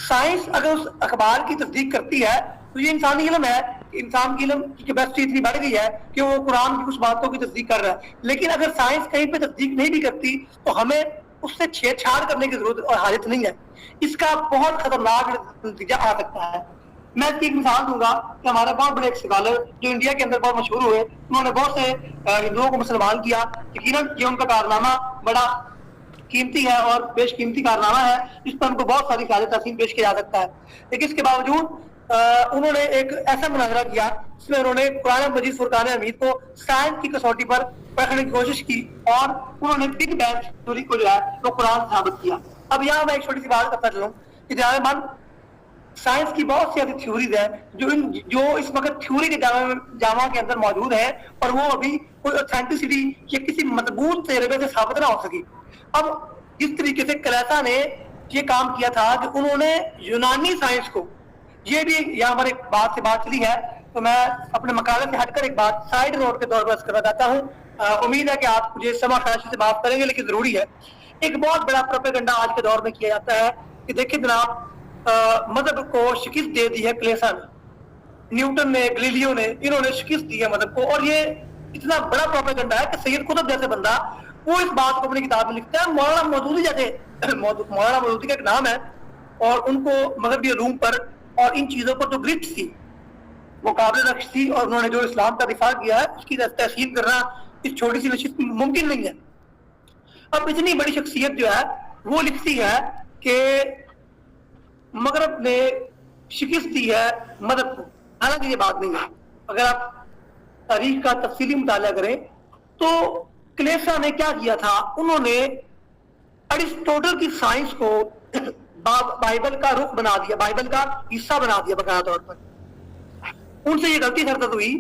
साइंस अगर उस अखबार की तस्दीक करती है तो ये इंसानी इल्म है, इंसान की इल्म की कैपेसिटी इतनी बढ़ गई है कि वो कुरान की कुछ बातों की तस्दीक कर रहा है। लेकिन अगर साइंस कहीं पे तस्दीक नहीं भी करती तो हमें उससे छेड़छाड़ करने की जरूरत और हाजत नहीं है। इसका बहुत खतरनाक नतीजा आ सकता है। मैं इसकी एक मिसाल दूंगा कि हमारे बहुत बड़े एक स्कॉलर जो इंडिया के अंदर बहुत मशहूर हुए, उन्होंने बहुत से हिंदुओं को मुसलमान किया। यकीनन ये उनका कारनामा बड़ा कीमती है और बेशकीमती कारनामा है, जिस पर उनको बहुत सारी ख्याल तहसीन पेश किया जा सकता है। लेकिन इसके बावजूद उन्होंने एक ऐसा मुनाजरा किया जिसमें उन्होंने कुरान मजीद फुरकान हमीद को साइंस की कसौटी पर रखने की कोशिश की और उन्होंने बिग बैंग थ्योरी को जो है वो कुरान से साबित किया। अब यहाँ मैं एक छोटी सी बात करता चलूं कि ध्यान, साइंस की बहुत सी ऐसी थ्योरीज है जो इस वक्त थ्योरी के जामा के अंदर मौजूद है और वो अभी कोई ऑथेंटिसिटी या किसी मजबूत तजर्बे से साबित ना हो सकी। अब जिस तरीके से कलैसा ने ये काम किया था कि उन्होंने यूनानी साइंस को, ये भी यहाँ पर एक बात से बात चली है तो मैं अपने मकाले से हटकर एक बात साइड नोट के तौर पर करना चाहता हूँ। उम्मीद है कि आप मुझे समा खाशी से बात करेंगे, लेकिन जरूरी है। एक बहुत बड़ा प्रोपेगेंडा आज के दौर में किया जाता है कि देखिए जनाब, मजहब को शिकस्त दे दी है क्लेसा ने, न्यूटन ने, गैलीलियो ने, इन्होंने शिकस्त दी है मजहब को। और ये इतना बड़ा प्रोपेगेंडा है कि सैयद कुतुब जैसे बंदा वो इस बात को अपनी किताब में लिखता है। मौलाना मौदूदी जैसे, मौलाना मौदूदी का एक नाम है, اور ان کو مغربی علوم پر اور ان چیزوں پر جو گرفت تھی وہ قابل رخص تھی، اور انہوں نے جو اسلام کا دفاع کیا ہے اس کی تحسین کرنا اس چھوٹی سی نشست میں ممکن نہیں ہے۔ اب اتنی بڑی شخصیت جو ہے وہ لکھتی ہے کہ مغرب نے شکست دی ہے مدد کو، حالانکہ یہ بات نہیں ہے۔ اگر آپ تاریخ کا تفصیلی مطالعہ کریں تو کلیسا نے کیا کیا تھا، انہوں نے ارسطوٹل کی سائنس کو بائبل کا رخ بنا دیا، بائبل کا حصہ بنا دیا باقاعدہ طور پر۔ ان سے یہ غلطی حرکت ہوئی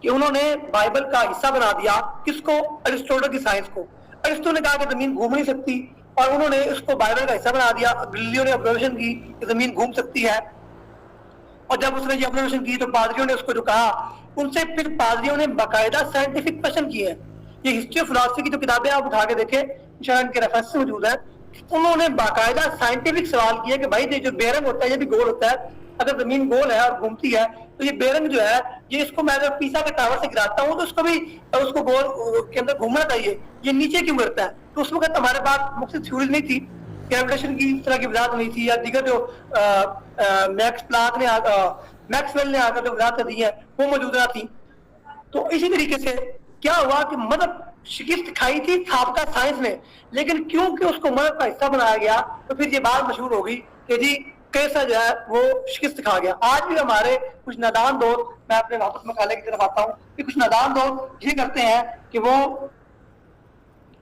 کہ انہوں نے بائبل کا حصہ بنا دیا، کس کو؟ ارسطوٹل کی سائنس کو۔ ارسطو نے کہا کہ زمین گھوم نہیں سکتی، اور انہوں نے اس کو بائبل کا حصہ بنا دیا۔ گلیلیو نے آبزرویشن کی کہ زمین گھوم سکتی ہے، اور جب اس نے یہ آبزرویشن کی تو پادریوں نے اس کو جو کہا، ان سے پھر پادریوں نے باقاعدہ سائنٹیفک کویسچن کیے ہیں۔ یہ ہسٹری آف فلاسفی کی جو کتابیں آپ اٹھا کے دیکھیں، انشاءاللہ ان کے ریفرنس موجود ہیں، انہوں نے باقاعدہ سائنٹیفک سوال کیا کہ بھائی یہ جو بیرنگ ہوتا ہے یہ بھی گول ہوتا ہے، اگر زمین گول ہے اور گھومتی ہے تو یہ بیرنگ جو ہے یہ اس کو میں اگر پیسا کے ٹاور سے گراتا ہوں تو اس کو بھی اس کو گول کے اندر گھومنا چاہیے، یہ نیچے کیوں گرتا ہے؟ تو اس وقت ہمارے پاس مختلف تھیوریز نہیں تھی، گریویٹیشن کی اس طرح کی وضاحت نہیں تھی، یا دیگر جو میکس ویل نے آ کر جو وضاحت دی ہے وہ موجود نہ تھی۔ تو اسی طریقے سے کیا ہوا کہ مدد شکست کھائی تھی سابقہ سائنس نے، لیکن کیونکہ اس کو مدد کا حصہ بنایا گیا تو پھر یہ بات مشہور ہو گئی کہ جی کیسا جو ہے وہ شکست کھا گیا۔ آج بھی ہمارے کچھ نادان دوست، میں اپنے واپس مقالے کی طرف آتا ہوں، کہ کچھ نادان دوست یہ کرتے ہیں کہ وہ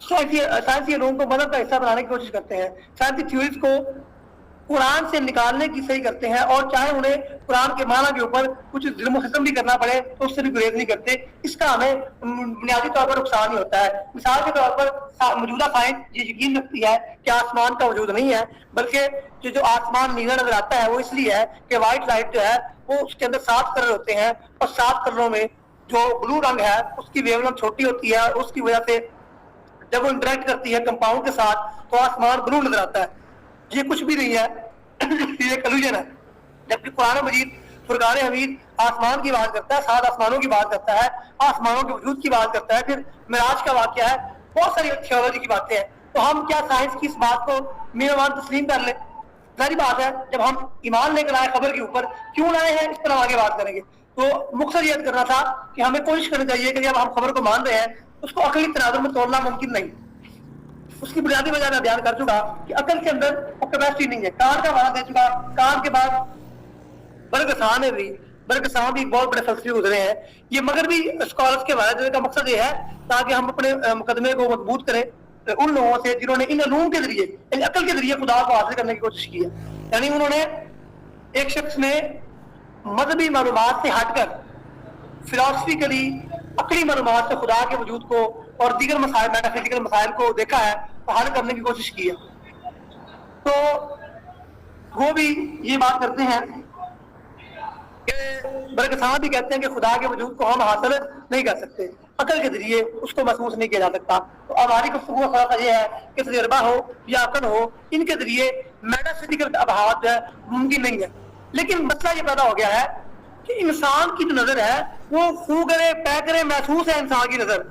سائنسی علوم کو مدد کا حصہ بنانے کی کوشش کرتے ہیں، سائنسی تھیوریز کو قرآن سے نکالنے کی صحیح کرتے ہیں، اور چاہے انہیں قرآن کے معنی کے اوپر کچھ ظلم و ستم بھی کرنا پڑے تو اس سے بھی گریز نہیں کرتے۔ اس کا ہمیں بنیادی طور پر نقصان ہی ہوتا ہے۔ مثال کے طور پر موجودہ سائنس یہ یقین رکھتی ہے کہ آسمان کا وجود نہیں ہے، بلکہ جو آسمان نیلا نظر آتا ہے وہ اس لیے ہے کہ وائٹ لائٹ جو ہے وہ اس کے اندر 7 کلر ہوتے ہیں، اور 7 کلروں میں جو بلو رنگ ہے اس کی ویو لینتھ چھوٹی ہوتی ہے، اور اس کی وجہ سے جب وہ انٹریکٹ کرتی ہے کمپاؤنڈ کے ساتھ تو آسمان بلو نظر آتا ہے۔ یہ کچھ بھی نہیں ہے، یہ کلوژن ہے۔ جبکہ قرآن مجید فرقان حمید آسمان کی بات کرتا ہے، 7 آسمانوں کی بات کرتا ہے، آسمانوں کے وجود کی بات کرتا ہے، پھر معراج کا واقعہ ہے، بہت ساری تھیولوجی کی باتیں ہیں۔ تو ہم کیا سائنس کی اس بات کو میران تسلیم کر لیں؟ ظاہری بات ہے جب ہم ایمان لے کر آئے خبر کے اوپر، کیوں لائے ہیں اس پر ہم آگے بات کریں گے۔ تو مقصد یہ کرنا تھا کہ ہمیں کوشش کرنی چاہیے کہ جب ہم خبر کو مان رہے ہیں اس کو عقلی تناظر میں توڑنا ممکن نہیں۔ اس کی بنیادی وجہ میں بیان کر چکا کہ عقل کے اندر وہ کیپیسٹی نہیں ہے۔ کان کا وعدہ دے چکا، کان کے بعد برگسان ہے بھی، برگسان بھی بہت بڑے فلسفی گزرے ہیں۔ یہ مغربی اسکالرس کے وعدے دینے کا مقصد یہ ہے تاکہ ہم اپنے مقدمے کو مضبوط کریں ان لوگوں سے جنہوں نے ان علوم کے ذریعے، یعنی عقل کے ذریعے خدا کو حاصل کرنے کی کوشش کی ہے۔ یعنی انہوں نے ایک شخص نے مذہبی معلومات سے ہٹ کر فلاسفیکلی عقلی معلومات سے خدا کے وجود کو اور دیگر مسائل، میٹافزیکل مسائل کو دیکھا ہے اور حل کرنے کی کوشش کی ہے۔ تو وہ بھی یہ بات کرتے ہیں کہ برگسان بھی کہتے ہیں کہ خدا کے وجود کو ہم حاصل نہیں کر سکتے، عقل کے ذریعے اس کو محسوس نہیں کیا جا سکتا۔ تو ہماری گفتگو کا خلاصہ یہ ہے کہ تجربہ ہو یا عقل ہو، ان کے ذریعے میٹافزیکل ابحاث جو ہے ممکن نہیں ہے۔ لیکن مسئلہ یہ پیدا ہو گیا ہے کہ انسان کی جو نظر ہے وہ خو کرے پے کرے محسوس ہے انسان کی نظر۔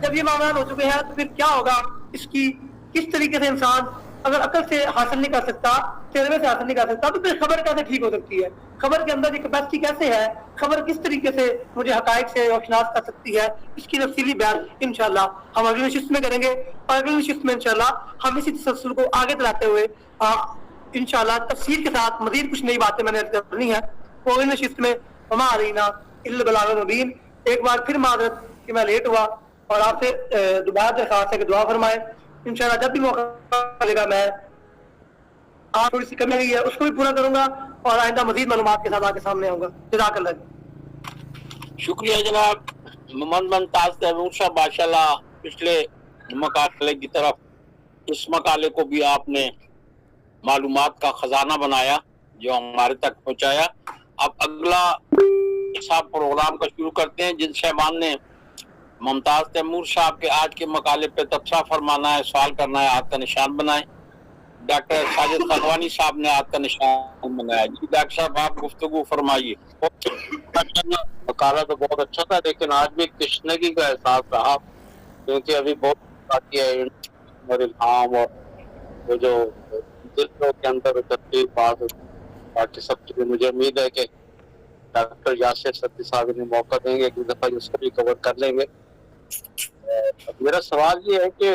جب یہ معاملات ہو چکے ہیں تو پھر کیا ہوگا، اس کی کس طریقے سے انسان اگر عقل سے حاصل نہیں کر سکتا، تجربے سے حاصل نہیں کر سکتا، تو پھر خبر کیسے ٹھیک ہو سکتی ہے؟ خبر کے اندر یہ کیپیسٹی کیسے ہے؟ خبر کس طریقے سے مجھے حقائق سے روشناس کر سکتی ہے؟ اس کی تفصیلی بیان انشاءاللہ ہم اگلی نشست میں کریں گے، اور اگلی نشست میں انشاءاللہ ہم اسی تسلسل کو آگے چلاتے ہوئے انشاءاللہ تفصیل کے ساتھ مزید کچھ نئی باتیں میں نے کرنی ہے۔ وہ اگلی نشست میں وما علینا الا البلاغ المبین۔ ایک بار پھر معذرت کہ میں لیٹ ہوا، اور آپ سے دوبارہ درخواست ہے کہ دعا فرمائیں۔ انشاءاللہ جب بھی موقع ملے گا میں آپ تھوڑی سی کمی ہوئی ہے اس کو بھی پورا کروں گا، اور آئندہ مزید معلومات کے ساتھ آپ کے سامنے آؤں گا۔ جزاک اللہ۔
شکریہ جناب محمد ممتاز تیمور صاحب، ماشاءاللہ پچھلے مقالے کی طرف اس مقالے کو بھی آپ نے معلومات کا خزانہ بنایا جو ہمارے تک پہنچایا۔ اب اگلا صاحب پروگرام کا شروع کرتے ہیں۔ جن صاحبان نے ممتاز تیمور صاحب کے آج کے مقالے پہ تبصرہ فرمانا ہے، سوال کرنا ہے، ہاتھ کا نشان بنائیں۔ ڈاکٹر ساجد خانوانی صاحب نے ہاتھ کا نشان بنایا۔ جی ڈاکٹر صاحب آپ گفتگو فرمائیے۔
مقالہ تو بہت اچھا تھا، لیکن آج بھی تشنگی کا احساس رہا، کیونکہ ابھی بہت باقی ہے اور الہام اور وہ جو दिलों के अंदर उतरती बात बाकी सब चीजें मुझे उम्मीद है कि डॉक्टर यासिर सत्ती साहब ने मौका देंगे, एक दफा उसको भी कवर कर लेंगे। मेरा सवाल ये है कि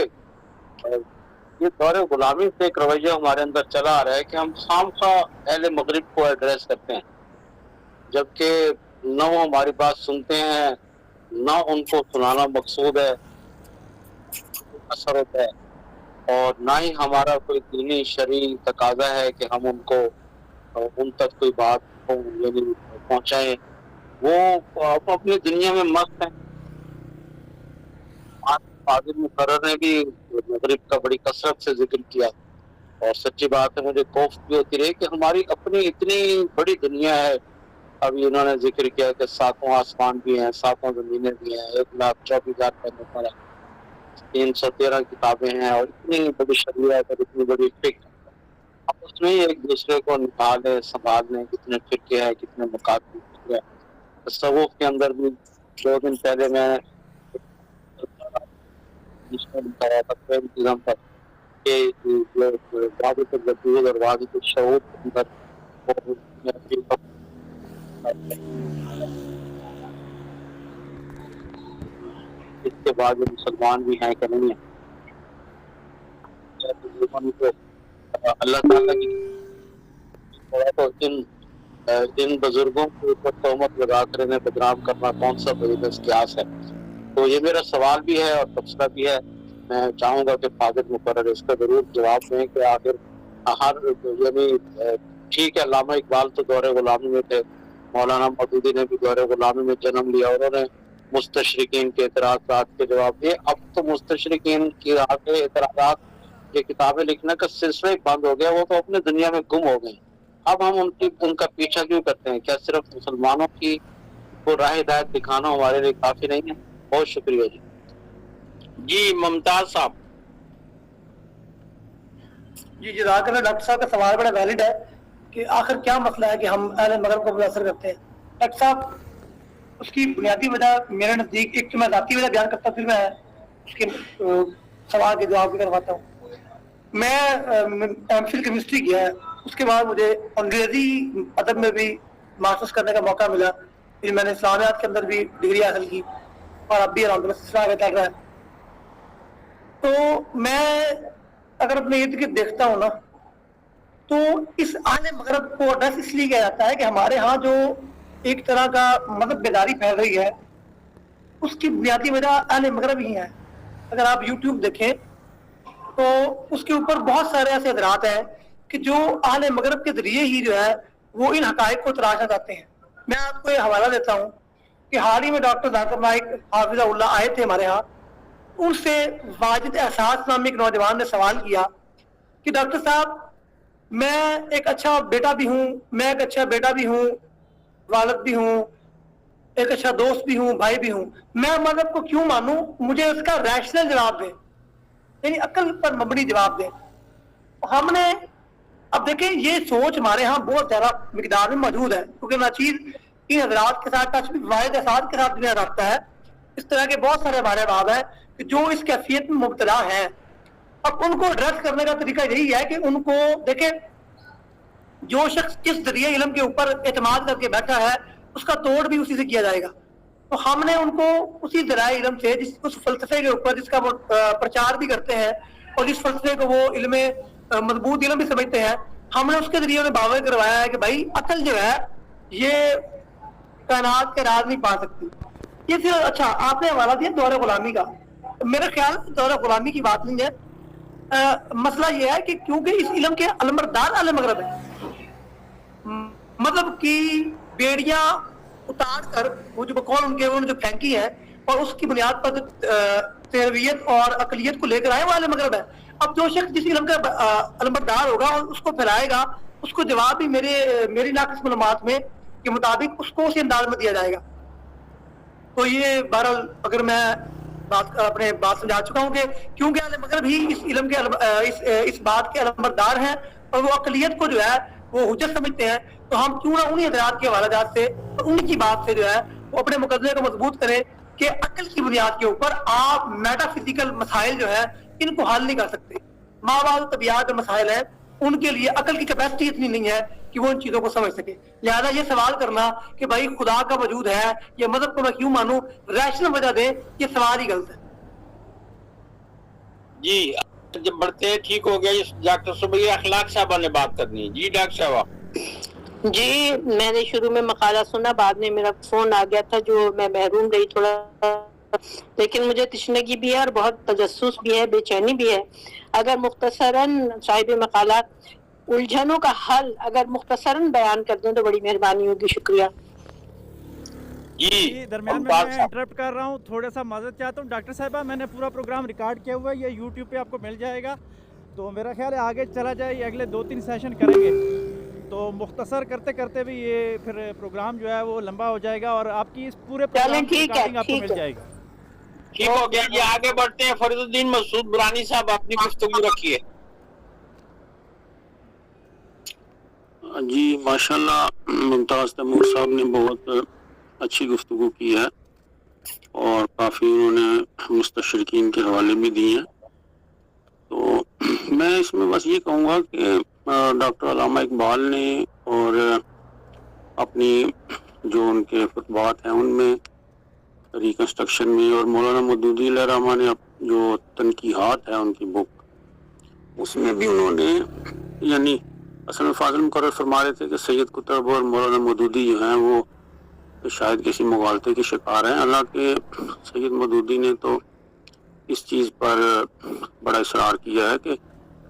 ये दौरे गुलामी से एक रवैया हमारे अंदर चला आ रहा है कि हम खामखा अहले मगरिब को एड्रेस करते हैं, जबकि न वो हमारी बात सुनते हैं, न उनको सुनाना मकसूद है, असर होता है, और ना ही हमारा कोई दीनी शरई तकाजा है कि हम उनको उन तक कोई बात पहुंचाएं। वो अपनी दुनिया में मस्त हैं। फाजिल मुकर्रर ने भी मगरिब का बड़ी कसरत से जिक्र किया, और सच्ची बात है मुझे खौफ भी होती रही कि हमारी अपनी इतनी बड़ी दुनिया है। अभी उन्होंने जिक्र किया कि 7 आसमान भी हैं, 7 जमीनें भी हैं, 1,24,000 का नंबर है, 313 किताबें हैं, और इतनी बड़ी शरीयत और इतनी बड़ी फिक्र। अब उसमें एक दूसरे को निकालें, संभालें, कितने फिक्र है, कितने मुकाबले है। तसव्वुफ के अंदर भी 2 दिन पहले मैं इंतजाम पर और वादित शऊर के अंदर इसके बाद मुसलमान भी हैं कि नहीं है, अल्लाह ताला की थोड़ा तो इन बुजुर्गों के ऊपर तोहमत लगा कर इन्हें बदनाम करना कौन सा बड़ी इतिहास है। तो ये मेरा सवाल भी है और तबसरा भी है। मैं चाहूंगा कि फाजिल मुकर्रर इसका जरूर जवाब दें कि आखिर हर यानी ठीक है, अल्लामा इकबाल तो दौरे गुलामी में थे, मौलाना मौदूदी ने भी दौरे गुलामी में जन्म लिया, उन्होंने मुस्तशरिकीन के एतराज़ात के जवाब दिए। अब तो मुस्तशरिकीन की आगे एतराज़ात की किताबें लिखने का सिलसिला ही बंद हो गया, वो तो अपने दुनिया में गुम हो गए। अब हम उनका पीछा क्यों करते हैं? क्या सिर्फ मुसलमानों की को राह हिदायत दिखाना हमारे लिए काफी नहीं है? बहुत शुक्रिया जी।
जी मुमताज साहब।
जी जज़ाकल्लाह। डॉक्टर साहब का सवाल बड़ा वैलिड है कि आखिर क्या मसला है कि हम अहले मगरिब को मुतासर करते हैं। डॉक्टर साहब, उसकी बुनियादी वजह मेरे नज़दीक, एक तो मैं ज़ाती वजह बयान करता, फिर मैं उसके सवाल के जवाब भी करवाता हूँ। मैं एमफिल केमिस्ट्री किया है, उसके बाद मुझे अंग्रेजी अदब में भी मास्टर्स करने का मौका मिला, फिर मैंने इस्लामियात के अंदर भी डिग्री हासिल की और अब भी अल्हम्दुलिल्लाह सिलसिला आगे चल रहा है। तो मैं अगर अपने इर्द गिर्द देखता हूँ ना, तो इस अहले मगरिब को एड्रेस इसलिए किया जाता है कि हमारे यहाँ जो एक तरह का मतलब बेदारी फैल रही है, उसकी बुनियादी वजह अहले मगरिब ही है। अगर आप यूट्यूब देखें तो उसके ऊपर बहुत सारे ऐसे हज़रात हैं कि जो अहले मगरिब के जरिए ही जो है वो इन हकायक को तराशना चाहते हैं। मैं आपको ये हवाला देता हूँ कि हाल ही में डॉक्टर जाकिर नाइक हाफिज़हुल्लाह आए थे हमारे यहाँ। उनसे वाजिद एहसास नामी एक नौजवान ने सवाल किया कि डॉक्टर साहब, मैं एक अच्छा बेटा भी हूँ, मैं एक अच्छा बेटा भी हूँ, वालिद भी हूँ, एक अच्छा दोस्त भी हूँ, भाई भी हूँ, मैं मजहब को क्यों मानूं? मुझे उसका रैशनल जवाब दें, यानी अक्ल पर मबनी जवाब दें। हमने अब देखें, ये सोच हमारे यहाँ बहुत ज्यादा मिकदार में मौजूद है, क्योंकि नाचीज इन हजरात के साथ टच भी वाहिद एहसास के साथ रखता है। इस तरह के बहुत सारे हमारे बाब है कि जो इस कैफियत में मुब्तला है। अब उनको एड्रेस करने का तरीका यही है कि उनको देखें, जो शख्स जिस जरिए इल्म के ऊपर एतमाद करके बैठा है उसका तोड़ भी उसी से किया जाएगा। तो हमने उनको उसी ज़राए इल्म से, उस फलसफे के ऊपर जिसका वो प्रचार भी करते हैं और जिस फलसफे को वो इल्म मजबूत इल्म भी समझते हैं, हमने उसके जरिए उन्हें बावर करवाया है कि भाई अकल जो है ये कायनात के राज नहीं पा सकती। ये फिर अच्छा आपने हवाला दिया दौरे गुलामी का, मेरे ख्याल दौरे गुलामी की बात नहीं है। मसला ये है कि क्योंकि इस इल्म के अलमरदार अहले मगरिब है, मतलब कि बेड़ियां उतार कर वो जो बकौल उनके उन्होंने जो फेंकी है और उसकी बुनियाद पर तरबियत और अकलियत को लेकर आए वो अहले मगरिब है। अब जो शख्स जिस इल्म का अलमरदार होगा और उसको फैलाएगा, उसको जवाब भी मेरी नाक़िस मालूमात में के मुताबिक उसको उसी अंदाज में दिया जाएगा। तो ये बहरहाल अगर मैं अपने बात समझा चुका हूँ कि क्योंकि अहले मगरिब ही इस इल्म के इस बात के अलमरदार हैं और वो अकलियत को जो है वो हुज्जत समझते हैं, तो हम क्यों ना उन्हीं हज़रात के हवालाजात से उन्हीं की बात से जो है वो अपने मुकदमे को मजबूत करें कि अकल की बुनियाद के ऊपर आप मेटाफिजिकल मसाइल जो है इनको हल नहीं कर सकते। माँ बाप तबियात मसाइल है, उनके लिए अकल की कैपेसिटी इतनी नहीं है कि वो इन चीजों को समझ सके। लिहाजा ये सवाल करना कि भाई खुदा का वजूद है, ये मजहब को मैं क्यों मानूं, रैशनल वजह दे, ये सवाल ही गलत है।
जी जब बढ़ते हैं, ठीक हो गया। डॉक्टर सुबैया अखलाक साहबा ने बात करनी है। जी डॉक्टर साहब।
जी, मैंने शुरू में मकाला सुना, बाद में मेरा फोन आ गया था जो मैं महरूम रही थोड़ा, लेकिन मुझे तशनगी भी है और बहुत तजस्सुस भी है, बेचैनी भी है। अगर मुख्तसरन साहिब मकाला उलझनों का हल अगर मुख्तसरन बयान कर दें तो बड़ी मेहरबानी होगी। शुक्रिया
जी। दरमियान में मैं इंटरप्ट कर रहा हूँ, थोड़ा सा माजरत चाहता हूँ। डॉक्टर साहिबा, मैंने पूरा प्रोग्राम रिकॉर्ड किया हुआ है, ये यूट्यूब पे आपको मिल जाएगा। तो मेरा ख्याल है आगे चला जाए, अगले 2-3 सेशन करेंगे तो मुख्तसर करते करते भी ये फिर प्रोग्राम जो है वो लंबा हो जाएगा और आपकी इस पूरे प्रोग्राम की रिकॉर्डिंग आपको मिल जाएगा।
ठीक हो गया जी, आगे बढ़ते हैं। फरीदुद्दीन मसूद बुरानी साहब, अपनी गुफ्तगू रखिए।
जी माशाल्लाह, मुमताज़ तैमूर साहब ने बहुत अच्छी गुफ्तगू की है और काफ़ी उन्होंने मुस्तशरिकीन के हवाले भी दिए हैं। तो मैं इसमें बस ये कहूँगा कि डॉक्टर अल्लामा इकबाल ने और अपनी जो उनके खुतबात हैं उनमें रिकन्स्ट्रक्शन में, और मौलाना मौदूदी रहमान ने जो तनकीहात है उनकी बुक, उसमें भी उन्होंने यानी असल में फाजिल मुकर्रर फरमा रहे थे कि सैयद कुतुब और मौलाना मौदूदी जो हैं वो शायद किसी मुगालते के शिकार हैं। हालांकि सैयद मौदूदी ने तो इस चीज़ पर बड़ा इसरार किया है कि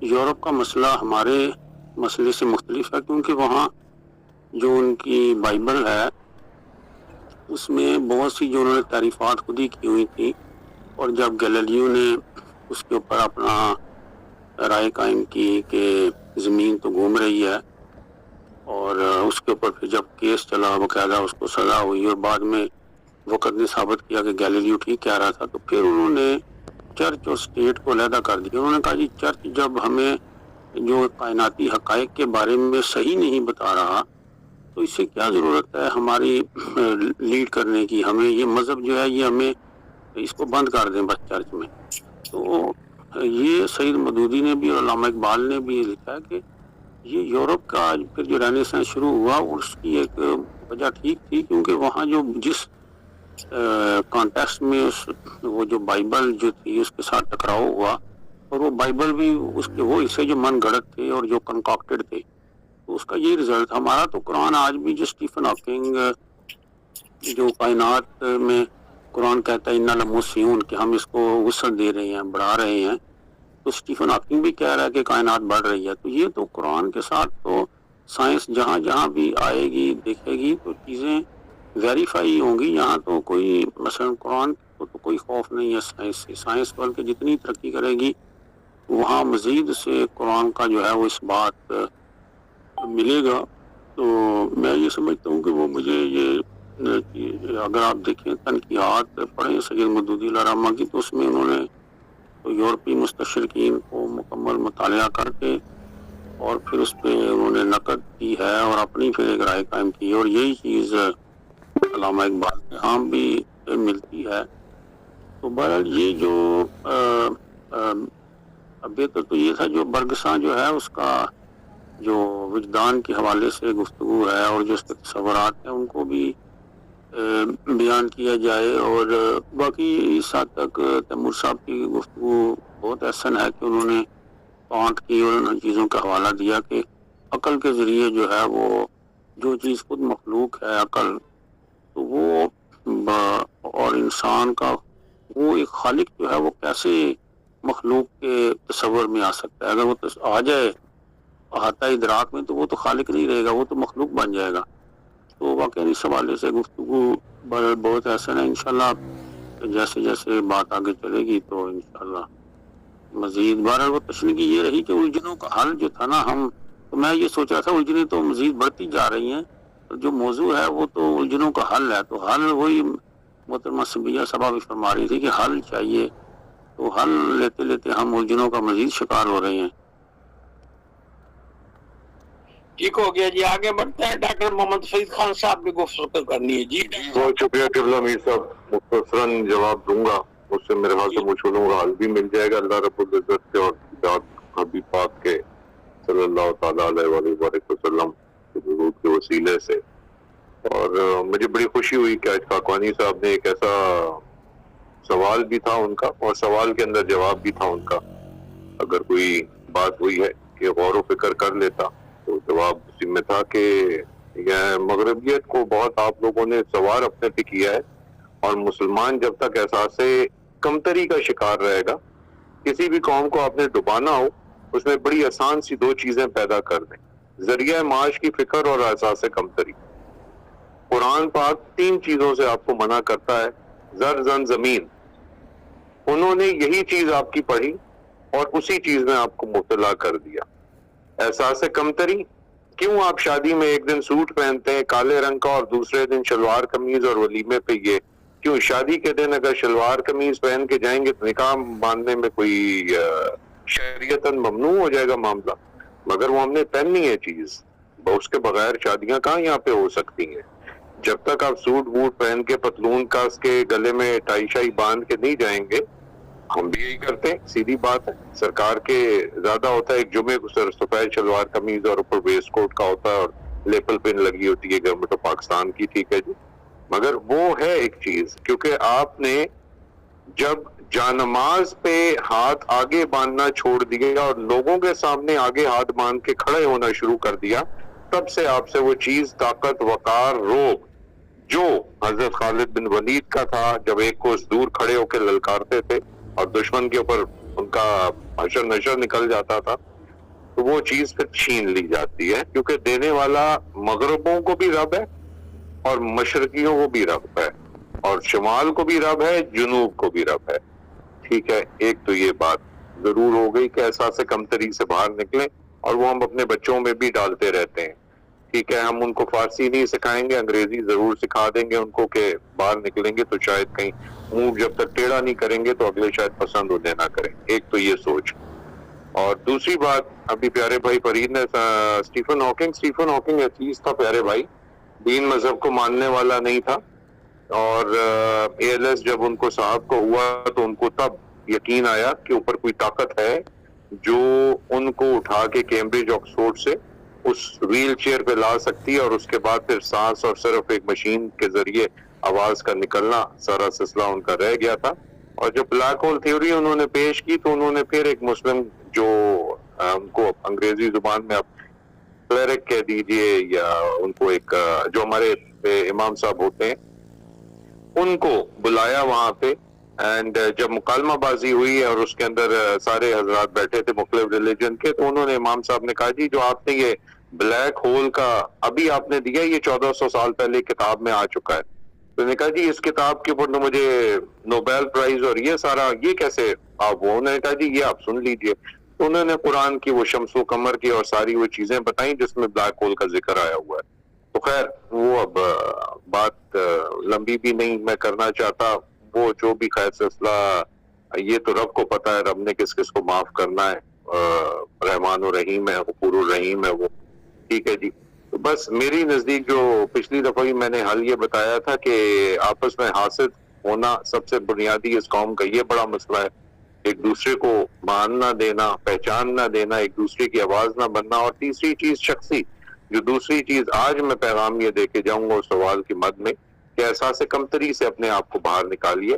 यूरोप का मसला हमारे मसले से मुख्तलिफ है, क्योंकि वहाँ जो उनकी बाइबल है उसमें बहुत सी जो उन्होंने तारीफ़ात खुद ही की हुई थी, और जब गैलीलियो ने उसके ऊपर अपना राय कायम की कि ज़मीन तो घूम रही है, और उसके ऊपर फिर जब केस चला बाकायदा उसको सज़ा हुई और बाद में वक़्त ने साबित किया कि गैलीलियो ठीक कह रहा था, तो फिर उन्होंने चर्च और स्टेट को अलहदा कर दिया। उन्होंने कहा जी चर्च जब हमें जो कायनाती हक़ाइक़ के बारे में सही नहीं बता रहा तो इससे क्या ज़रूरत है हमारी लीड करने की, हमें ये मज़हब जो है ये हमें इसको बंद कर दें बस चर्च में। तो ये सैयद मौदूदी ने भी और अल्लामा इकबाल ने भी लिखा है कि ये यूरोप का फिर जो रेनेसांस शुरू हुआ उसकी एक वजह ठीक थी, क्योंकि वहाँ जो जिस कॉन्टेक्स्ट में वो जो बाइबल जो थी उसके साथ टकराव हुआ, और वो बाइबल भी उसके वो हिस्से जो मन गढ़ंत थे और जो कंकॉक्टेड थे, तो उसका ये रिजल्ट। हमारा तो कुरान आज भी जो स्टीफन हॉकिंग जो कायनात में कुरान कहता है इन्ना लमूसियून कि हम इसको वसअत दे रहे हैं, बढ़ा रहे हैं, तो स्टीफन हॉकिंग भी कह रहा है कि कायनात बढ़ रही है। तो ये तो कुरान के साथ तो साइंस जहाँ जहाँ भी आएगी देखेगी तो चीज़ें वेरीफाई होंगी। यहाँ तो कोई मसलन कुरान को तो कोई खौफ नहीं है साइंस से, साइंस बल्कि जितनी तरक्की करेगी वहाँ मज़ीद से कुरान का जो है वो इस बात मिलेगा। तो मैं ये समझता हूँ कि वो मुझे ये अगर आप देखें तनकीहात पढ़ें सैयद मौदूदी रहमा की, तो उसमें उन्होंने तो यूरोपीय मुस्तशरिकीन को मुकम्मल मुतालिया करके और फिर उस पर उन्होंने नकद की है और अपनी फिर एक राय कायम की, और यही चीज़ अल्लामा इकबाल के यहाँ भी मिलती है। तो बहरहाल ये जो बेहतर तो ये था जो बरगसा जो है उसका जो विजदान के हवाले से गुफ्तगू है और जो उसके तसव्वुरात हैं उनको भी बयान किया जाए। और बाकी इस हद तक तैमूर साहब की गुफ्तगू बहुत एहसन है कि उन्होंने पांट की और उन चीज़ों का हवाला दिया कि अकल के ज़रिए जो है वो जो चीज़ खुद मखलूक है अकल, तो वो और इंसान का वो एक खालिक जो है वो कैसे मखलूक के तस्वर में आ सकता है। अगर वो आ जाए अहाता इदराक में तो वो तो खालिक नहीं रहेगा, वो तो मखलूक बन जाएगा। तो वाकई इस हवाले से गुफ्तगू बहुत ऐसा है। इंशाल्लाह जैसे जैसे बात आगे चलेगी तो इंशाल्लाह मजीद बहरहाल वो तशनीकी ये रही कि उलझनों का हल जो था ना, हम तो मैं ये सोच रहा था उलझनें तो मजीद बढ़ती जा रही हैं, तो जो मौजू है वो तो उलझनों का हल है। तो हल वही मोहतरमा सबिया साहबा भी फरमा रही थी कि हल चाहिए, तो हल लेते लेते हम उलझनों का मजीद शिकार हो रहे हैं।
ठीक हो गया जी, आगे बढ़ते हैं। डॉक्टर मोहम्मद फरीद खान साहब की गुफ्तगू करनी है। जी
बहुत शुक्रिया टिबला मीर साहब, मुख्तसरन जवाब दूंगा, उससे मेरे ख्याल से मुझे हल भी मिल जाएगा अल्लाह रब्बुल इज्जत के और हबीब पाक के सल्लल्लाहु ताला अलैहि वसल्लम के दुरूद के वसीले से। और मुझे बड़ी खुशी हुई कि आज खाकवानी साहब ने एक ऐसा सवाल भी था उनका और सवाल के अंदर जवाब भी था उनका। अगर कोई बात हुई है कि गौर व फिक्र कर लेता तो जवाब उसी में था कि यह मगरबियत को बहुत आप लोगों ने सवार अपने पे किया है, और मुसलमान जब तक एहसास कमतरी का शिकार रहेगा, किसी भी कौम को आपने डुबाना हो उसमें बड़ी आसान सी दो चीजें पैदा कर दें, जरिया माश की फिक्र और एहसास कमतरी। कुरान पाक तीन चीजों से आपको मना करता है, जर जन जमीन। उन्होंने यही चीज आपकी पढ़ी और उसी चीज में आपको मुब्तला कर दिया। एहसास कमतरी, क्यों आप शादी में एक दिन सूट पहनते हैं काले रंग का और दूसरे दिन शलवार कमीज और वलीमे पे ये क्यों? शादी के दिन अगर शलवार कमीज पहन के जाएंगे तो निकाह बांधने में कोई शरीयतन ममनू हो जाएगा मामला, मगर वो हमने पहननी है चीज, उसके बगैर शादियां कहाँ यहाँ पे हो सकती हैं। जब तक आप सूट बूट पहन के पतलून कास के गले में टाई शाई बांध के नहीं जाएंगे, हम भी यही करते हैं, सीधी बात है। सरकार के ज्यादा होता है, एक जुमे को सफेद शलवार कमीज और ऊपर वेस्ट कोट का होता है और लेपल पिन लगी होती है गवर्नमेंट ऑफ पाकिस्तान की, ठीक है जी, मगर वो है एक चीज, क्योंकि आपने जब जानमाज पे हाथ आगे बांधना छोड़ दिया और लोगों के सामने आगे हाथ बांध के खड़े होना शुरू कर दिया, तब से आपसे वो चीज ताकत, वकार, रोब जो हजरत खालिद बिन वलीद का था, जब एक को दूर खड़े होकर ललकारते थे और दुश्मन के ऊपर उनका हशर नशर निकल जाता था, तो वो चीज फिर छीन ली जाती है, क्योंकि देने वाला मगरबों को भी रब है और मशरकियों को भी रब है और शुमाल को भी रब है, जुनूब को भी रब है, ठीक है। एक तो ये बात जरूर हो गई कि एहसास कमतरी से बाहर निकलें, और वो हम अपने बच्चों में भी डालते रहते हैं, ठीक है। हम उनको फारसी नहीं सिखाएंगे, अंग्रेजी जरूर सिखा देंगे उनको कि बाहर निकलेंगे तो शायद कहीं मुंह जब तक टेढ़ा नहीं करेंगे तो अगले शायद पसंद होने ना करें। एक तो ये सोच, और दूसरी बात, अभी प्यारे भाई फरीद ने स्टीफन हॉकिंग चीज था प्यारे भाई, दीन मजहब को मानने वाला नहीं था, और ALS जब उनको साहब को हुआ तो उनको तब यकीन आया कि ऊपर कोई ताकत है जो उनको उठा के कैम्ब्रिज ऑक्सफोर्ड से उस व्हील चेयर पे ला सकती है, और उसके बाद फिर सांस और सिर्फ एक मशीन के जरिए आवाज का निकलना सारा सिलसिला उनका रह गया था। और जब ब्लैक होल थ्योरी उन्होंने पेश की तो उन्होंने फिर एक मुस्लिम जो उनको अंग्रेजी जुबान में आप क्लेरिक कह दीजिए या उनको एक जो हमारे इमाम साहब होते हैं उनको बुलाया वहां पे, एंड जब मुकालमाबाजी हुई और उसके अंदर सारे हजरात बैठे थे मुख्तलिफ रिलीजन के, तो उन्होंने इमाम साहब ने कहा जी जो आपने ये ब्लैक होल का अभी आपने दिया, ये 1400 साल पहले किताब में आ चुका है। तो उन्होंने कहा जी इस किताब के ऊपर तो मुझे नोबेल प्राइज और ये सारा ये कैसे आप वो, उन्होंने कहा जी ये आप सुन लीजिए। तो उन्होंने कुरान की वो शम्सो कमर की और सारी वो चीजें बताई जिसमें ब्लैक होल का जिक्र आया हुआ है। तो खैर वो अब बात लंबी भी नहीं मैं करना चाहता, वो जो भी खैर सिलसिला ये तो रब को पता है रब ने किस किस को माफ करना है, रहमान और रहीम है, गफूर और रहीम है वो, ठीक है जी। तो बस मेरी नजदीक जो पिछली दफा भी मैंने हल ये बताया था कि आपस में हासिल होना सबसे बुनियादी इस कौम का ये बड़ा मसला है, एक दूसरे को मानना देना, पहचानना देना, एक दूसरे की आवाज ना बनना, और तीसरी चीज शख्सी, जो दूसरी चीज आज मैं पैगाम ये देके जाऊंगा उस सवाल की मद में कि एहसास कमतरी से अपने आप को बाहर निकालिए,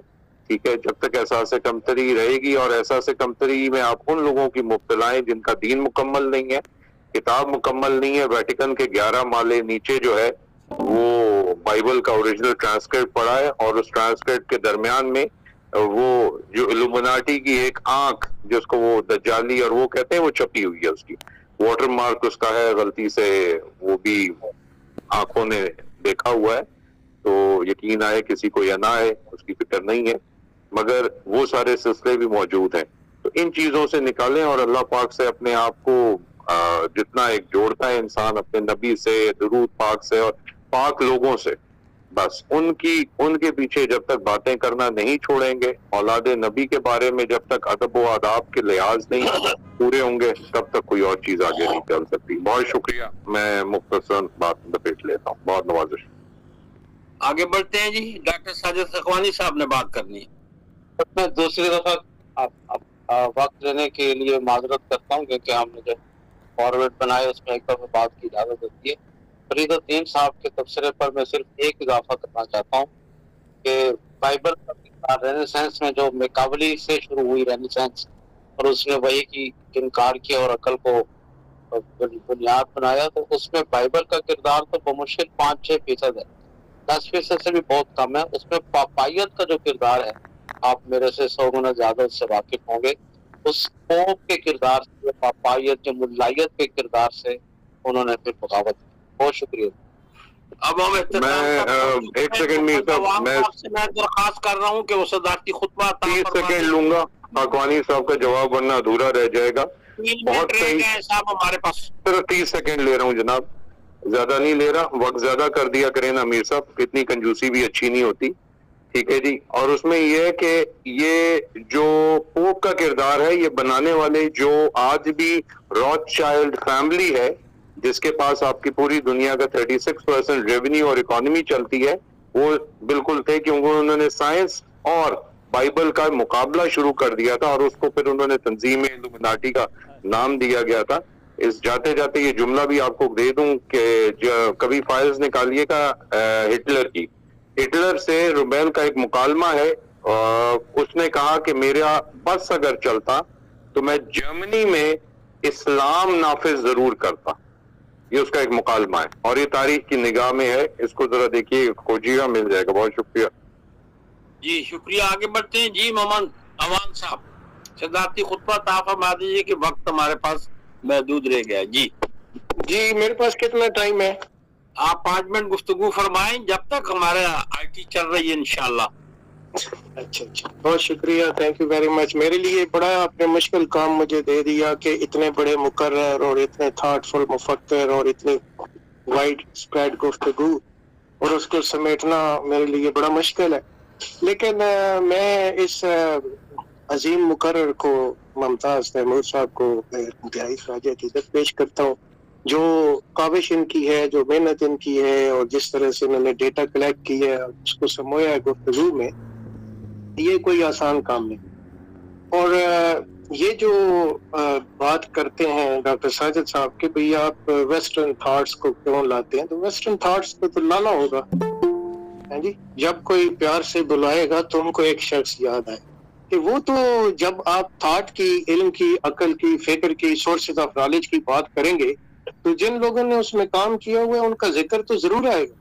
ठीक है। जब तक एहसास कमतरी रहेगी और एहसास कमतरी में आप उन लोगों की मुब्तलाएं जिनका दीन मुकम्मल नहीं है, किताब मुकम्मल नहीं है, वेटिकन के 11 माले नीचे जो है वो बाइबल का ओरिजिनल ट्रांसक्रिप्ट पढ़ा है, और उस ट्रांसक्रिप्ट के दरमियान में वो जो इल्यूमिनाटी की एक आंख जिसको वो दज्जाली और वो कहते हैं वो छपी हुई है, उसकी वाटर मार्क उसका है, गलती से वो भी आंखों ने देखा हुआ है, तो यकीन आए किसी को या ना आए उसकी फिक्र नहीं है, मगर वो सारे सिलसिले भी मौजूद हैं। तो इन चीजों से निकालें और अल्लाह पाक से अपने आप को जितना एक जोड़ता है इंसान अपने नबी से, दुरूद पाक से और पाक लोगों से, बस उनके पीछे जब तक बातें करना नहीं छोड़ेंगे, औलाद नबी के बारे में जब तक अदब व आदाब के लिहाज नहीं पूरे होंगे, तब तक कोई और चीज आगे नहीं चल सकती। बहुत शुक्रिया, मैं मुख्तसर बात लपेट लेता हूँ, बहुत नवाजिश।
आगे बढ़ते हैं जी, डॉक्टर साजिद खखवानी साहब ने बात करनी है।
मैं दूसरी दफा वक्त देने के लिए माजरत करता हूँ क्योंकि हमने जो फॉरवर्ड बनाए, उसमें एक बार बात की इजाजत होती है। फरीदुद्दीन साहब के तबसरे पर मैं सिर्फ एक इजाफा करना चाहता हूँ कि बाइबल का रेनेसेंस में जो मेकावली से शुरू हुई रेनेसेंस और उसने वही की इनकार किया और अकल को बुनियाद बनाया, तो उसमें बाइबल का किरदार तो बमुश्किल 5-6% है, 10% से भी बहुत कम है। उसमें पापायत का जो किरदार है, आप मेरे से 100 गुना ज्यादा उससे वाकिफ होंगे। उस पोप के किरदार से, पापायत जो मुल्लायत के किरदार से उन्होंने फिर बगावत की। बहुत शुक्रिया।
अब हम
एक सेकंड मीर साहब,
मैं दरखास्त कर रहा हूँ कि वो सदारती खुतबा
30 सेकंड लूंगा, अकवानी साहब का जवाब वरना अधूरा रह जाएगा। बहुत सही
साहब हमारे पास
सिर्फ 30 सेकंड ले रहा हूँ जनाब, ज्यादा नहीं ले रहा। वक्त ज्यादा कर दिया करें ना मीर साहब, इतनी कंजूसी भी अच्छी नहीं होती, ठीक है जी। और उसमें ये है कि ये जो पोप का किरदार है, ये बनाने वाले जो आज भी रॉथशाइल्ड फैमिली है, जिसके पास आपकी पूरी दुनिया का 36% रेवेन्यू और इकोनॉमी चलती है, वो बिल्कुल थे, क्योंकि उन्होंने साइंस और बाइबल का मुकाबला शुरू कर दिया था और उसको फिर उन्होंने तंजीम इल्लुमिनाटी का नाम दिया गया था। इस जाते जाते ये जुमला भी आपको दे दूं कि कभी फाइल्स निकालिएगा हिटलर की। हिटलर से रुबेल का एक मुकालमा है, उसने कहा कि मेरा बस अगर चलता तो मैं जर्मनी में इस्लाम नाफिज जरूर करता। ये उसका एक मुकालमा है और ये तारीख की निगाह में है, इसको जरा देखिए, खोजिएगा, मिल जाएगा। बहुत शुक्रिया
जी, शुक्रिया। आगे बढ़ते हैं जी। मोहम्मद अवान साहब, सदारती खुतबा फरमा दीजिए कि वक्त हमारे पास महदूद रह गया। जी
जी, मेरे पास कितना टाइम है?
आप 5 मिनट गुफ्तगू फरमाएं, जब तक हमारे IT चल रही है इंशाल्लाह।
अच्छा, बहुत शुक्रिया, थैंक यू वेरी मच। मेरे लिए बड़ा आपने मुश्किल काम मुझे दे दिया कि इतने बड़े मुकर्रर और इतने थॉटफुल मुफक्किर और इतनी वाइड स्प्रेड गुफ्तगू और उसको समेटना मेरे लिए बड़ा मुश्किल है। लेकिन मैं इस अजीम मुकर्रर को, मुमताज तैमूर साहब को इंतहाई ख़राज अक़ीदत पेश करता हूँ। जो काविश इनकी है, जो मेहनत इनकी है और जिस तरह से इन्होंने डेटा कलेक्ट किया है, उसको समोया है गुफ्तगू में, ये कोई आसान काम नहीं। और ये जो बात करते हैं डॉक्टर साजिद साहब के, भैया आप वेस्टर्न थॉट्स को क्यों लाते हैं, तो वेस्टर्न थॉट्स को तो लाना होगा है जी। जब कोई प्यार से बुलाएगा तो उनको एक शख्स याद आए कि वो तो, जब आप थॉट की, इल्म की, अकल की, फिक्र की, सोर्सेज ऑफ नॉलेज की बात करेंगे तो जिन लोगों ने उसमें काम किया हुआ है उनका जिक्र तो जरूर आएगा।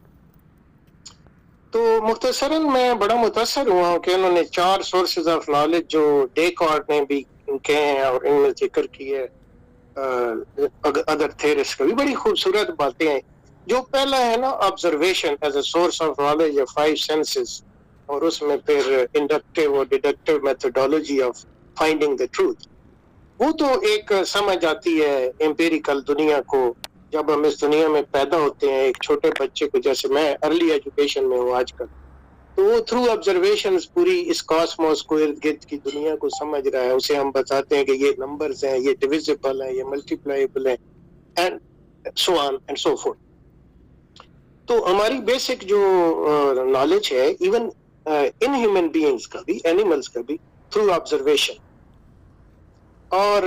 तो मुख्तसरन मैं बड़ा मुतासर हुआ हूँ कि उन्होंने 4 सोर्सेज ऑफ नॉलेज जो डेकार्ट ने भी कहे हैं और इनमें जिक्र किए अदर थेरिस्ट का भी बड़ी खूबसूरत बातें हैं। जो पहला है ना, observation as a source of knowledge या 5 सेंसेस, और उसमें फिर इंडक्टिव और deductive methodology of finding the truth, वो तो एक समझ आती है एम्पिरिकल दुनिया को। जब हम इस दुनिया में पैदा होते हैं, एक छोटे बच्चे को, जैसे मैं अर्ली एजुकेशन में हूँ आजकल, तो वो थ्रू ऑब्जर्वेशंस पूरी इस कॉस्मोस को, इर्द गिर्द की दुनिया को समझ रहा है। उसे हम बताते हैं कि ये नंबर्स हैं, ये डिविजिबल है, ये मल्टीप्लाइबल है, and so on and so fourth. तो हमारी बेसिक जो नॉलेज है, इवन इन ह्यूमन बीइंग्स का भी, एनिमल्स का भी, थ्रू ऑब्जर्वेशन। और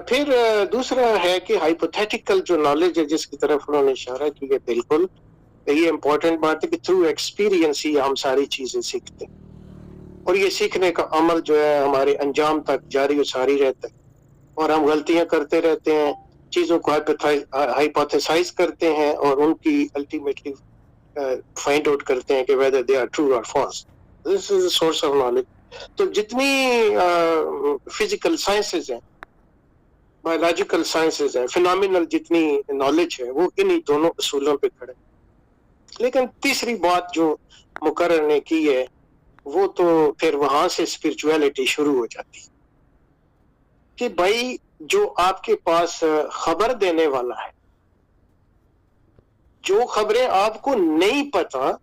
फिर दूसरा है कि हाइपोथेटिकल जो नॉलेज है, जिसकी तरफ उन्होंने इशारा किया, बिल्कुल ये इम्पोर्टेंट बात है कि थ्रू एक्सपीरियंस ही हम सारी चीजें सीखते हैं और ये सीखने का अमल जो है हमारे अंजाम तक जारी और सारी रहता है। और हम गलतियां करते रहते हैं, चीजों को हाइपोथेसाइज करते हैं और उनकी अल्टीमेटली फाइंड आउट करते हैं कि वेदर दे आर ट्रू और false. This is the source of knowledge. तो जितनी फिजिकल साइंसेज हैं, बायोलॉजिकल साइंसेज हैं, फिनोमिनल जितनी नॉलेज है, वो इन्हीं दोनों असूलों पे खड़े। लेकिन तीसरी बात जो मुकर्रर ने की है, वो तो फिर वहां से स्पिरिचुअलिटी शुरू हो जाती कि भाई जो आपके पास खबर देने वाला है, जो खबरें आपको नहीं पता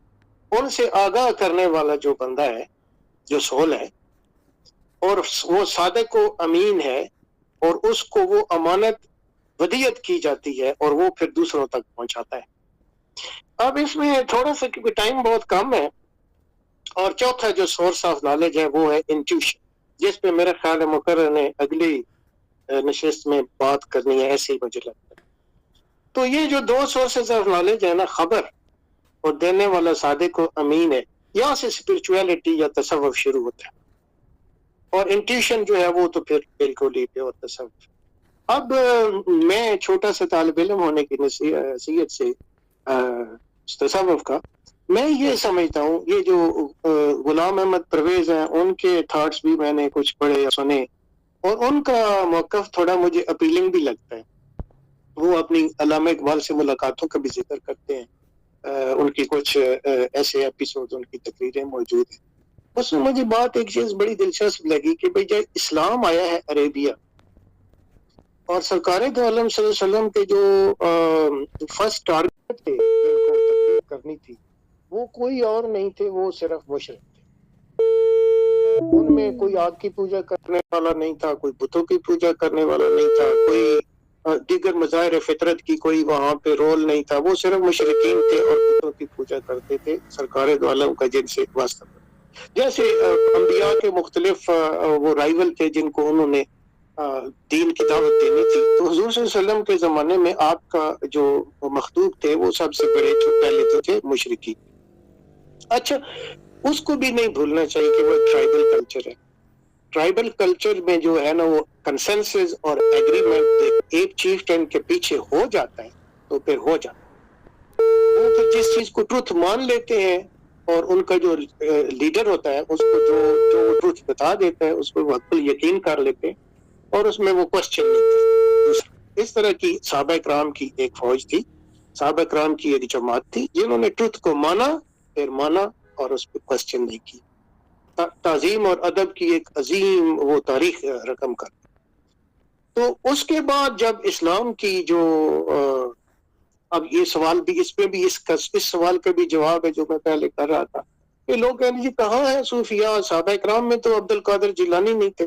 उनसे आगाह करने वाला जो बंदा है, जो सोल है, और वो सादिक को अमीन है और उसको वो अमानत वदियत की जाती है और वो फिर दूसरों तक पहुंचाता है। अब इसमें थोड़ा सा, क्योंकि टाइम बहुत कम है, और चौथा जो सोर्स ऑफ नॉलेज है वो है इंट्यूशन, जिस पे मेरा ख्याल है मुकर्रर ने अगली नशिस्त में बात करनी है, ऐसे ही मुझे लगता है। تو یہ جو دو سورسز آف نالج ہے نا، خبر اور دینے والا صادق و امین ہے، یہاں سے اسپرچویلٹی یا تصوف شروع ہوتا ہے، اور انٹیوشن جو ہے وہ تو پھر بالکل ہی پیور تصوف۔ اب میں چھوٹا سا طالب علم ہونے کی حیثیت سے تصوف کا، میں یہ سمجھتا ہوں، یہ جو غلام احمد پرویز ہیں ان کے تھاٹس بھی میں نے کچھ پڑھے سنے، اور ان کا موقف تھوڑا مجھے اپیلنگ بھی لگتا ہے۔ وہ اپنی علامہ اقبال سے ملاقاتوں کا بھی ذکر کرتے ہیں، ان کی کچھ ایسے ایپیسوڈ، ان کی تقریریں موجود ہیں۔ اس میں مجھے بات ایک چیز بڑی دلچسپ لگی کہ بھئی جب اسلام آیا ہے عربیہ، اور سرکار دو عالم صلی اللہ علیہ وسلم کے جو فرسٹ ٹارگٹ تھے جن کو تبلیغ کرنی تھی، وہ کوئی اور نہیں تھے، وہ صرف مشرک تھے۔ ان میں کوئی آگ کی پوجا کرنے والا نہیں تھا، کوئی بتوں کی پوجا کرنے والا نہیں تھا، کوئی دیگر مظاہر فطرت کی کوئی وہاں پہ رول نہیں تھا، وہ صرف مشرکین تھے اور بتوں کی پوجا کرتے تھے سرکار دو عالم کا جن سے واسطہ۔ جیسے انبیاء کے مختلف وہ رائیول تھے جن کو انہوں نے دین کی دعوت دینی تھی، تو حضور صلی اللہ علیہ وسلم کے زمانے میں آپ کا جو مخطوب تھے وہ سب سے بڑے جو پہلے تو تھے مشرکی۔ اچھا، اس کو بھی نہیں بھولنا چاہیے کہ وہ ٹرائبل کلچر ہے۔ ٹرائبل کلچر میں جو ہے نا وہ کنسنسس اور ایگریمنٹ ایک چیفٹن کے پیچھے ہو جاتا ہے تو پھر ہو جاتا ہے۔ وہ پھر جس چیز کو ٹروتھ مان لیتے ہیں، اور ان کا جو لیڈر ہوتا ہے اس کو جو ٹروتھ بتا دیتا ہے اس کو وہ یقین کر لیتے ہیں، اور اس میں وہ کوشچن نہیں کرتے۔ اس طرح کی صحابہ کرام کی ایک فوج تھی، صحابہ کرام کی ایک جماعت تھی جنہوں نے ٹروتھ کو مانا، پھر مانا اور اس پہ کوشچن نہیں کی۔ تعظیم اور ادب کی ایک عظیم وہ تاریخ رقم کر۔ تو اس کے بعد جب اسلام کی جو اب یہ سوال بھی اس پہ بھی اس سوال کا بھی جواب ہے جو میں پہلے کر رہا تھا کہ لوگ کہتے جی کہاں ہے صوفیاء؟ صحابہ کرام میں تو عبد القادر جیلانی نہیں تھے،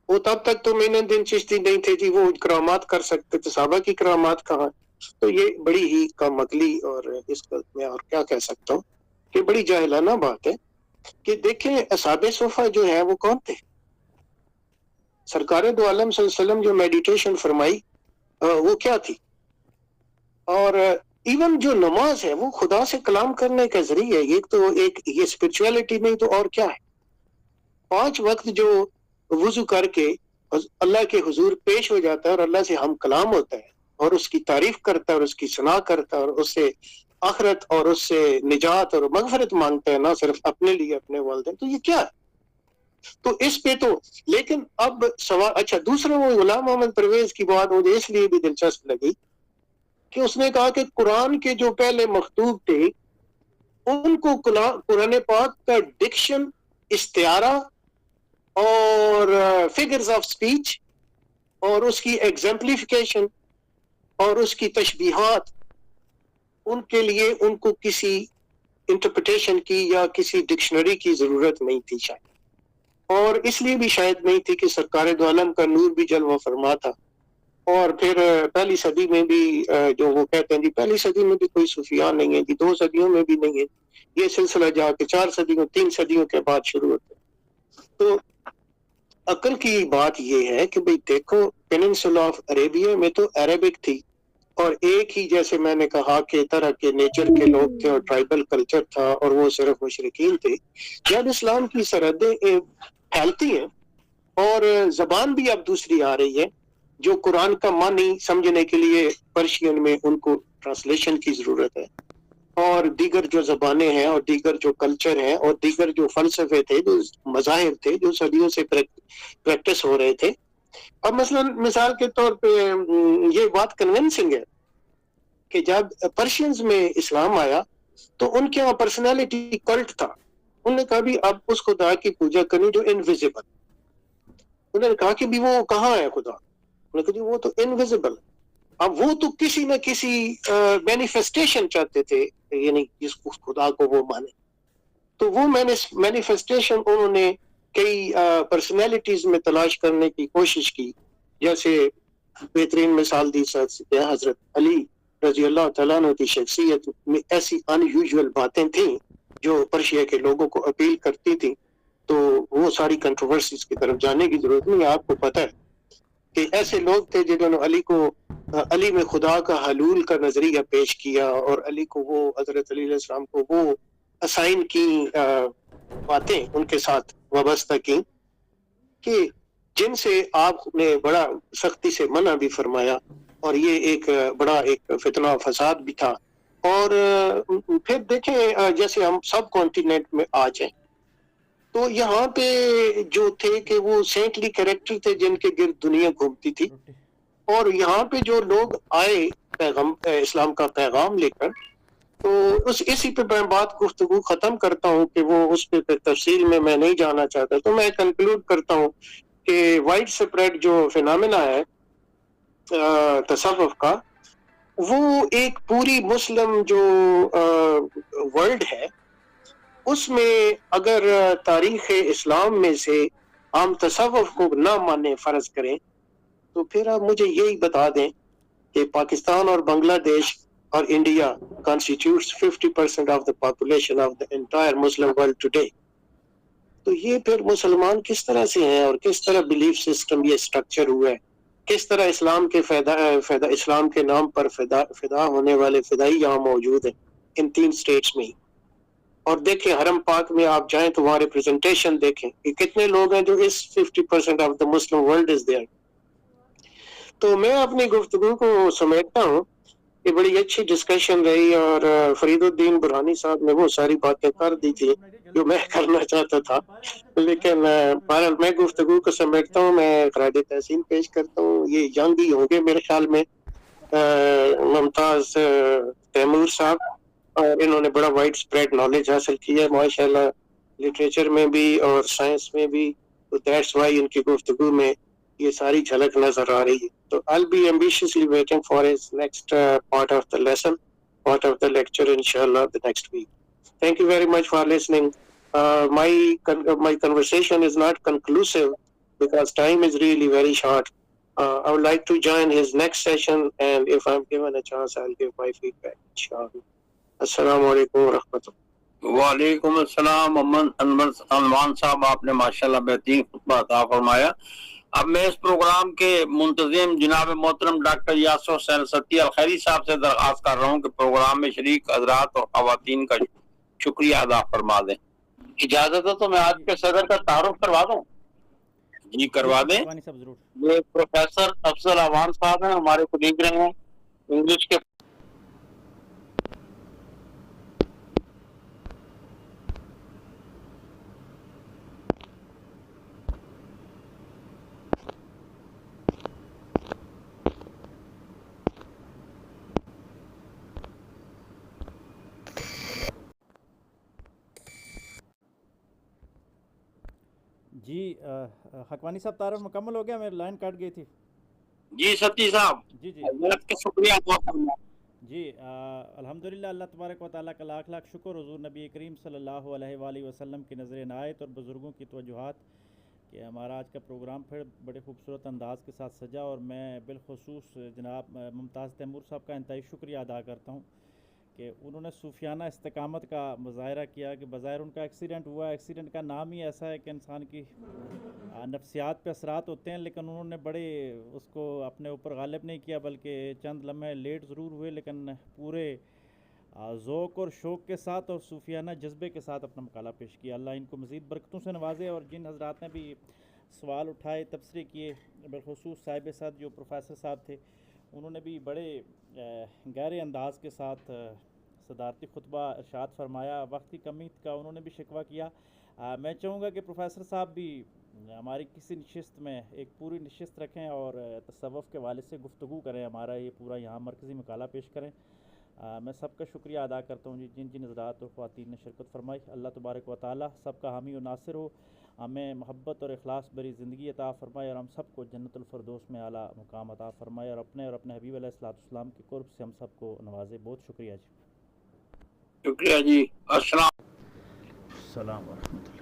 وہ تب تک تو معین الدین چشتی نہیں تھے جی، وہ کرامات کر سکتے تھے، صحابہ کی کرامات کہاں؟ تو یہ بڑی ہی کم عقلی، اور اس کا میں اور کیا کہہ سکتا ہوں کہ بڑی جاہلانہ بات ہے کہ دیکھیں اصحاب صفہ جو ہیں وہ کون تھے؟ سرکار دو عالم صلی اللہ علیہ وسلم جو میڈیٹیشن فرمائی وہ کیا تھی؟ اور ایون جو نماز ہے وہ خدا سے کلام کرنے کا ذریعہ ہے، ایک تو ایک یہ اسپرچویلٹی نہیں تو اور کیا ہے؟ 5 وقت جو وضو کر کے اللہ کے حضور پیش ہو جاتا ہے اور اللہ سے ہم کلام ہوتا ہے اور اس کی تعریف کرتا ہے اور اس کی ثنا کرتا ہے اور اس سے آخرت اور اس سے نجات اور مغفرت مانگتا ہے، نہ صرف اپنے لیے اپنے والدین، تو یہ کیا ہے؟ تو اس پہ تو لیکن اب سوال اچھا دوسرا وہ غلام محمد پرویز کی بات مجھے اس لیے بھی دلچسپ لگی کہ اس نے کہا کہ قرآن کے جو پہلے مخطوب تھے ان کو قرآن پاک کا ڈکشن، استعارہ اور فگرز آف سپیچ اور اس کی ایگزمپلیفیکیشن اور اس کی تشبیہات، ان کے لیے ان کو کسی انٹرپریٹیشن کی یا کسی ڈکشنری کی ضرورت نہیں تھی شاید، اور اس لیے بھی شاید نہیں تھی کہ سرکار دو عالم کا نور بھی جلوہ فرما تھا۔ اور پھر پہلی صدی میں بھی جو وہ کہتے ہیں جی پہلی صدی میں بھی کوئی صوفیاء نہیں ہے جی، 2 صدیوں میں بھی نہیں ہے، یہ سلسلہ جا کے 4 صدیوں 3 صدیوں کے بعد شروع ہوتا ہے۔ تو عقل کی بات یہ ہے کہ بھئی دیکھو پیننسولا آف عربیہ میں تو عربک تھی، اور ایک ہی جیسے میں نے کہا کہ طرح کے نیچر کے لوگ تھے اور ٹرائبل کلچر تھا اور وہ صرف مشرکین تھے۔ جب اسلام کی سرحدیں پھیلتی ہیں اور زبان بھی اب دوسری آ رہی ہے، جو قرآن کا معنی سمجھنے کے لیے پرشین میں ان کو ٹرانسلیشن کی ضرورت ہے، اور دیگر جو زبانیں ہیں اور دیگر جو کلچر ہیں اور دیگر جو فلسفے تھے، جو مذاہب تھے جو صدیوں سے پریکٹس ہو رہے تھے۔ اب مثلا مثال کے طور پہ یہ بات کنونسنگ ہے کہ جب پرشینز میں اسلام آیا تو ان کے یہاں پرسنالٹی کلٹ تھا، انہوں نے کہا بھی اب اس خدا کی پوجا کرنی جو انویزیبل، انہوں نے کہا کہ بھی وہ کہاں ہے خدا؟ انہوں نے کہا جی وہ تو انویزیبل، اب وہ تو کسی نہ کسی مینیفیسٹیشن چاہتے تھے، یعنی جس خدا کو وہ مانے، تو وہ مینیفیسٹیشن انہوں نے کئی پرسنالٹیز میں تلاش کرنے کی کوشش کی، جیسے بہترین مثال دی حضرت علی رضی اللہ تعالیٰ عنہ کی شخصیت میں ایسی ان یوزول باتیں تھیں جو پرشیا کے لوگوں کو اپیل کرتی تھیں، تو وہ ساری کنٹروورسیز کی طرف جانے کی ضرورت نہیں ہے، آپ کو پتہ ہے کہ ایسے لوگ تھے جنہوں نے علی میں خدا کا حلول کا نظریہ پیش کیا اور علی کو وہ حضرت علی علیہ السلام کو وہ اسائن کی باتیں ان کے ساتھ وابستہ کی کہ جن سے آپ نے بڑا سختی سے منع بھی فرمایا، اور یہ ایک بڑا ایک فتنہ و فساد بھی تھا۔ اور پھر دیکھیں جیسے ہم سب کانٹیننٹ میں آ جائیں تو یہاں پہ جو تھے کہ وہ سینٹلی کریکٹر تھے جن کے گرد دنیا گھومتی تھی، اور یہاں پہ جو لوگ آئے اسلام کا پیغام لے کر، تو اسی پہ میں بات گفتگو ختم کرتا ہوں کہ وہ اس پہ تفصیل میں نہیں جانا چاہتا، تو میں کنکلوڈ کرتا ہوں کہ وائڈ سپریڈ جو فینامنا ہے تصوف کا، وہ ایک پوری مسلم جو ورلڈ ہے اس میں اگر تاریخ اسلام میں سے ہم تصوف کو نہ مانیں فرض کریں، تو پھر آپ مجھے یہی بتا دیں کہ پاکستان اور بنگلہ دیش اور India constitutes 50% of the population of the entire Muslim world today. تو یہ پھر مسلمان کس طرح سے ہیں اور کس طرح بلیف سسٹم یہ سٹرکچر ہوا ہے، کس طرح اسلام کے اسلام کے نام پر فدا ہونے والے فدائی یہاں موجود ہیں ان 3 اسٹیٹس میں ہی۔ اور دیکھیں حرم پاک میں آپ جائیں تو وہاں ریپرزنٹیشن دیکھیں کہ کتنے لوگ ہیں جو اس 50% of the Muslim world is there. تو میں اپنی گفتگو کو سمیٹتا ہوں، یہ بڑی اچھی ڈسکشن رہی، اور فرید الدین برہانی صاحب نے وہ ساری باتیں کر دی تھی جو میں کرنا چاہتا تھا، لیکن بہرحال میں گفتگو کو سمیٹتا ہوں، میں خراج تحسین پیش کرتا ہوں۔ یہ ینگ ہی ہوں گے میرے خیال میں ممتاز تیمور صاحب، اور انہوں نے بڑا وائڈ اسپریڈ نالج حاصل کی ہے ماشاءاللہ، لٹریچر میں بھی اور سائنس میں بھی، تو دیٹس وائی ان کی گفتگو میں یہ ساری جھلک نظر آ رہی ہے۔ تو I'll be ambitiously waiting for his next part of the lesson, part of the lecture inshallah the next week. Thank you very much for listening. My conversation is not conclusive because time is really very short. I would like to join his next session, and if I'm given a chance I'll give my feedback inshallah. Assalamu alaikum wa rahmatullah.
وعلیکم السلام محمد سلمان صاحب، آپ نے ماشاءاللہ بہترین خطبہ عطا فرمایا۔ اب میں اس پروگرام کے منتظم جناب محترم ڈاکٹر یاسر حسین ستی الخیری صاحب سے درخواست کر رہا ہوں کہ پروگرام میں شریک حضرات اور خواتین کا شکریہ ادا فرما دیں۔
اجازت ہو تو میں آج کے صدر کا تعارف کروا دوں۔
جی کروا دیں۔
یہ پروفیسر افضل اعوان صاحب ہیں، ہمارے کولیگ رہے ہیں انگلش کے۔
جی حقوانی صاحب تعارف مکمل ہو گیا، میری لائن کٹ گئی تھی۔
جی ستی صاحب،
جی جی
حضرت کا شکریہ ادا فرمائیں۔
جی الحمدللہ، اللہ تبارک و تعالیٰ کا لاکھ لاکھ شکر، حضور نبی کریم صلی اللہ علیہ وآلہ وسلم کی نظر عنایت اور بزرگوں کی توجہات کہ ہمارا آج کا پروگرام پھر بڑے خوبصورت انداز کے ساتھ سجا، اور میں بالخصوص جناب ممتاز تیمور صاحب کا انتہائی شکریہ ادا کرتا ہوں کہ انہوں نے صوفیانہ استقامت کا مظاہرہ کیا کہ بظاہر ان کا ایکسیڈنٹ ہوا، ایکسیڈنٹ کا نام ہی ایسا ہے کہ انسان کی نفسیات پہ اثرات ہوتے ہیں، لیکن انہوں نے بڑے اس کو اپنے اوپر غالب نہیں کیا، بلکہ چند لمحے لیٹ ضرور ہوئے لیکن پورے ذوق اور شوق کے ساتھ اور صوفیانہ جذبے کے ساتھ اپنا مقالہ پیش کیا۔ اللہ ان کو مزید برکتوں سے نوازے، اور جن حضرات نے بھی سوال اٹھائے، تبصرے کیے، بالخصوص صاحب صد جو پروفیسر صاحب تھے، انہوں نے بھی بڑے گہرے انداز کے ساتھ صدارتی خطبہ ارشاد فرمایا۔ وقت کی کمی کا انہوں نے بھی شکوہ کیا۔ میں چاہوں گا کہ پروفیسر صاحب بھی ہماری کسی نشست میں ایک پوری نشست رکھیں اور تصوف کے والد سے گفتگو کریں، ہمارا یہ پورا یہاں مرکزی مقالہ پیش کریں۔ میں سب کا شکریہ ادا کرتا ہوں جن جن حضرات اور خواتین نے شرکت فرمائی۔ اللہ تبارک و تعالیٰ سب کا حامی و ناصر ہو، ہمیں محبت اور اخلاص بری زندگی عطا فرمائے، اور ہم سب کو جنت الفردوس میں اعلیٰ مقام عطا فرمائے، اور اپنے حبیب علیہ السلام کے قرب سے ہم سب کو نوازے۔ بہت شکریہ جی۔
شکریہ جی۔ السلام
السلام ورحمۃ اللہ۔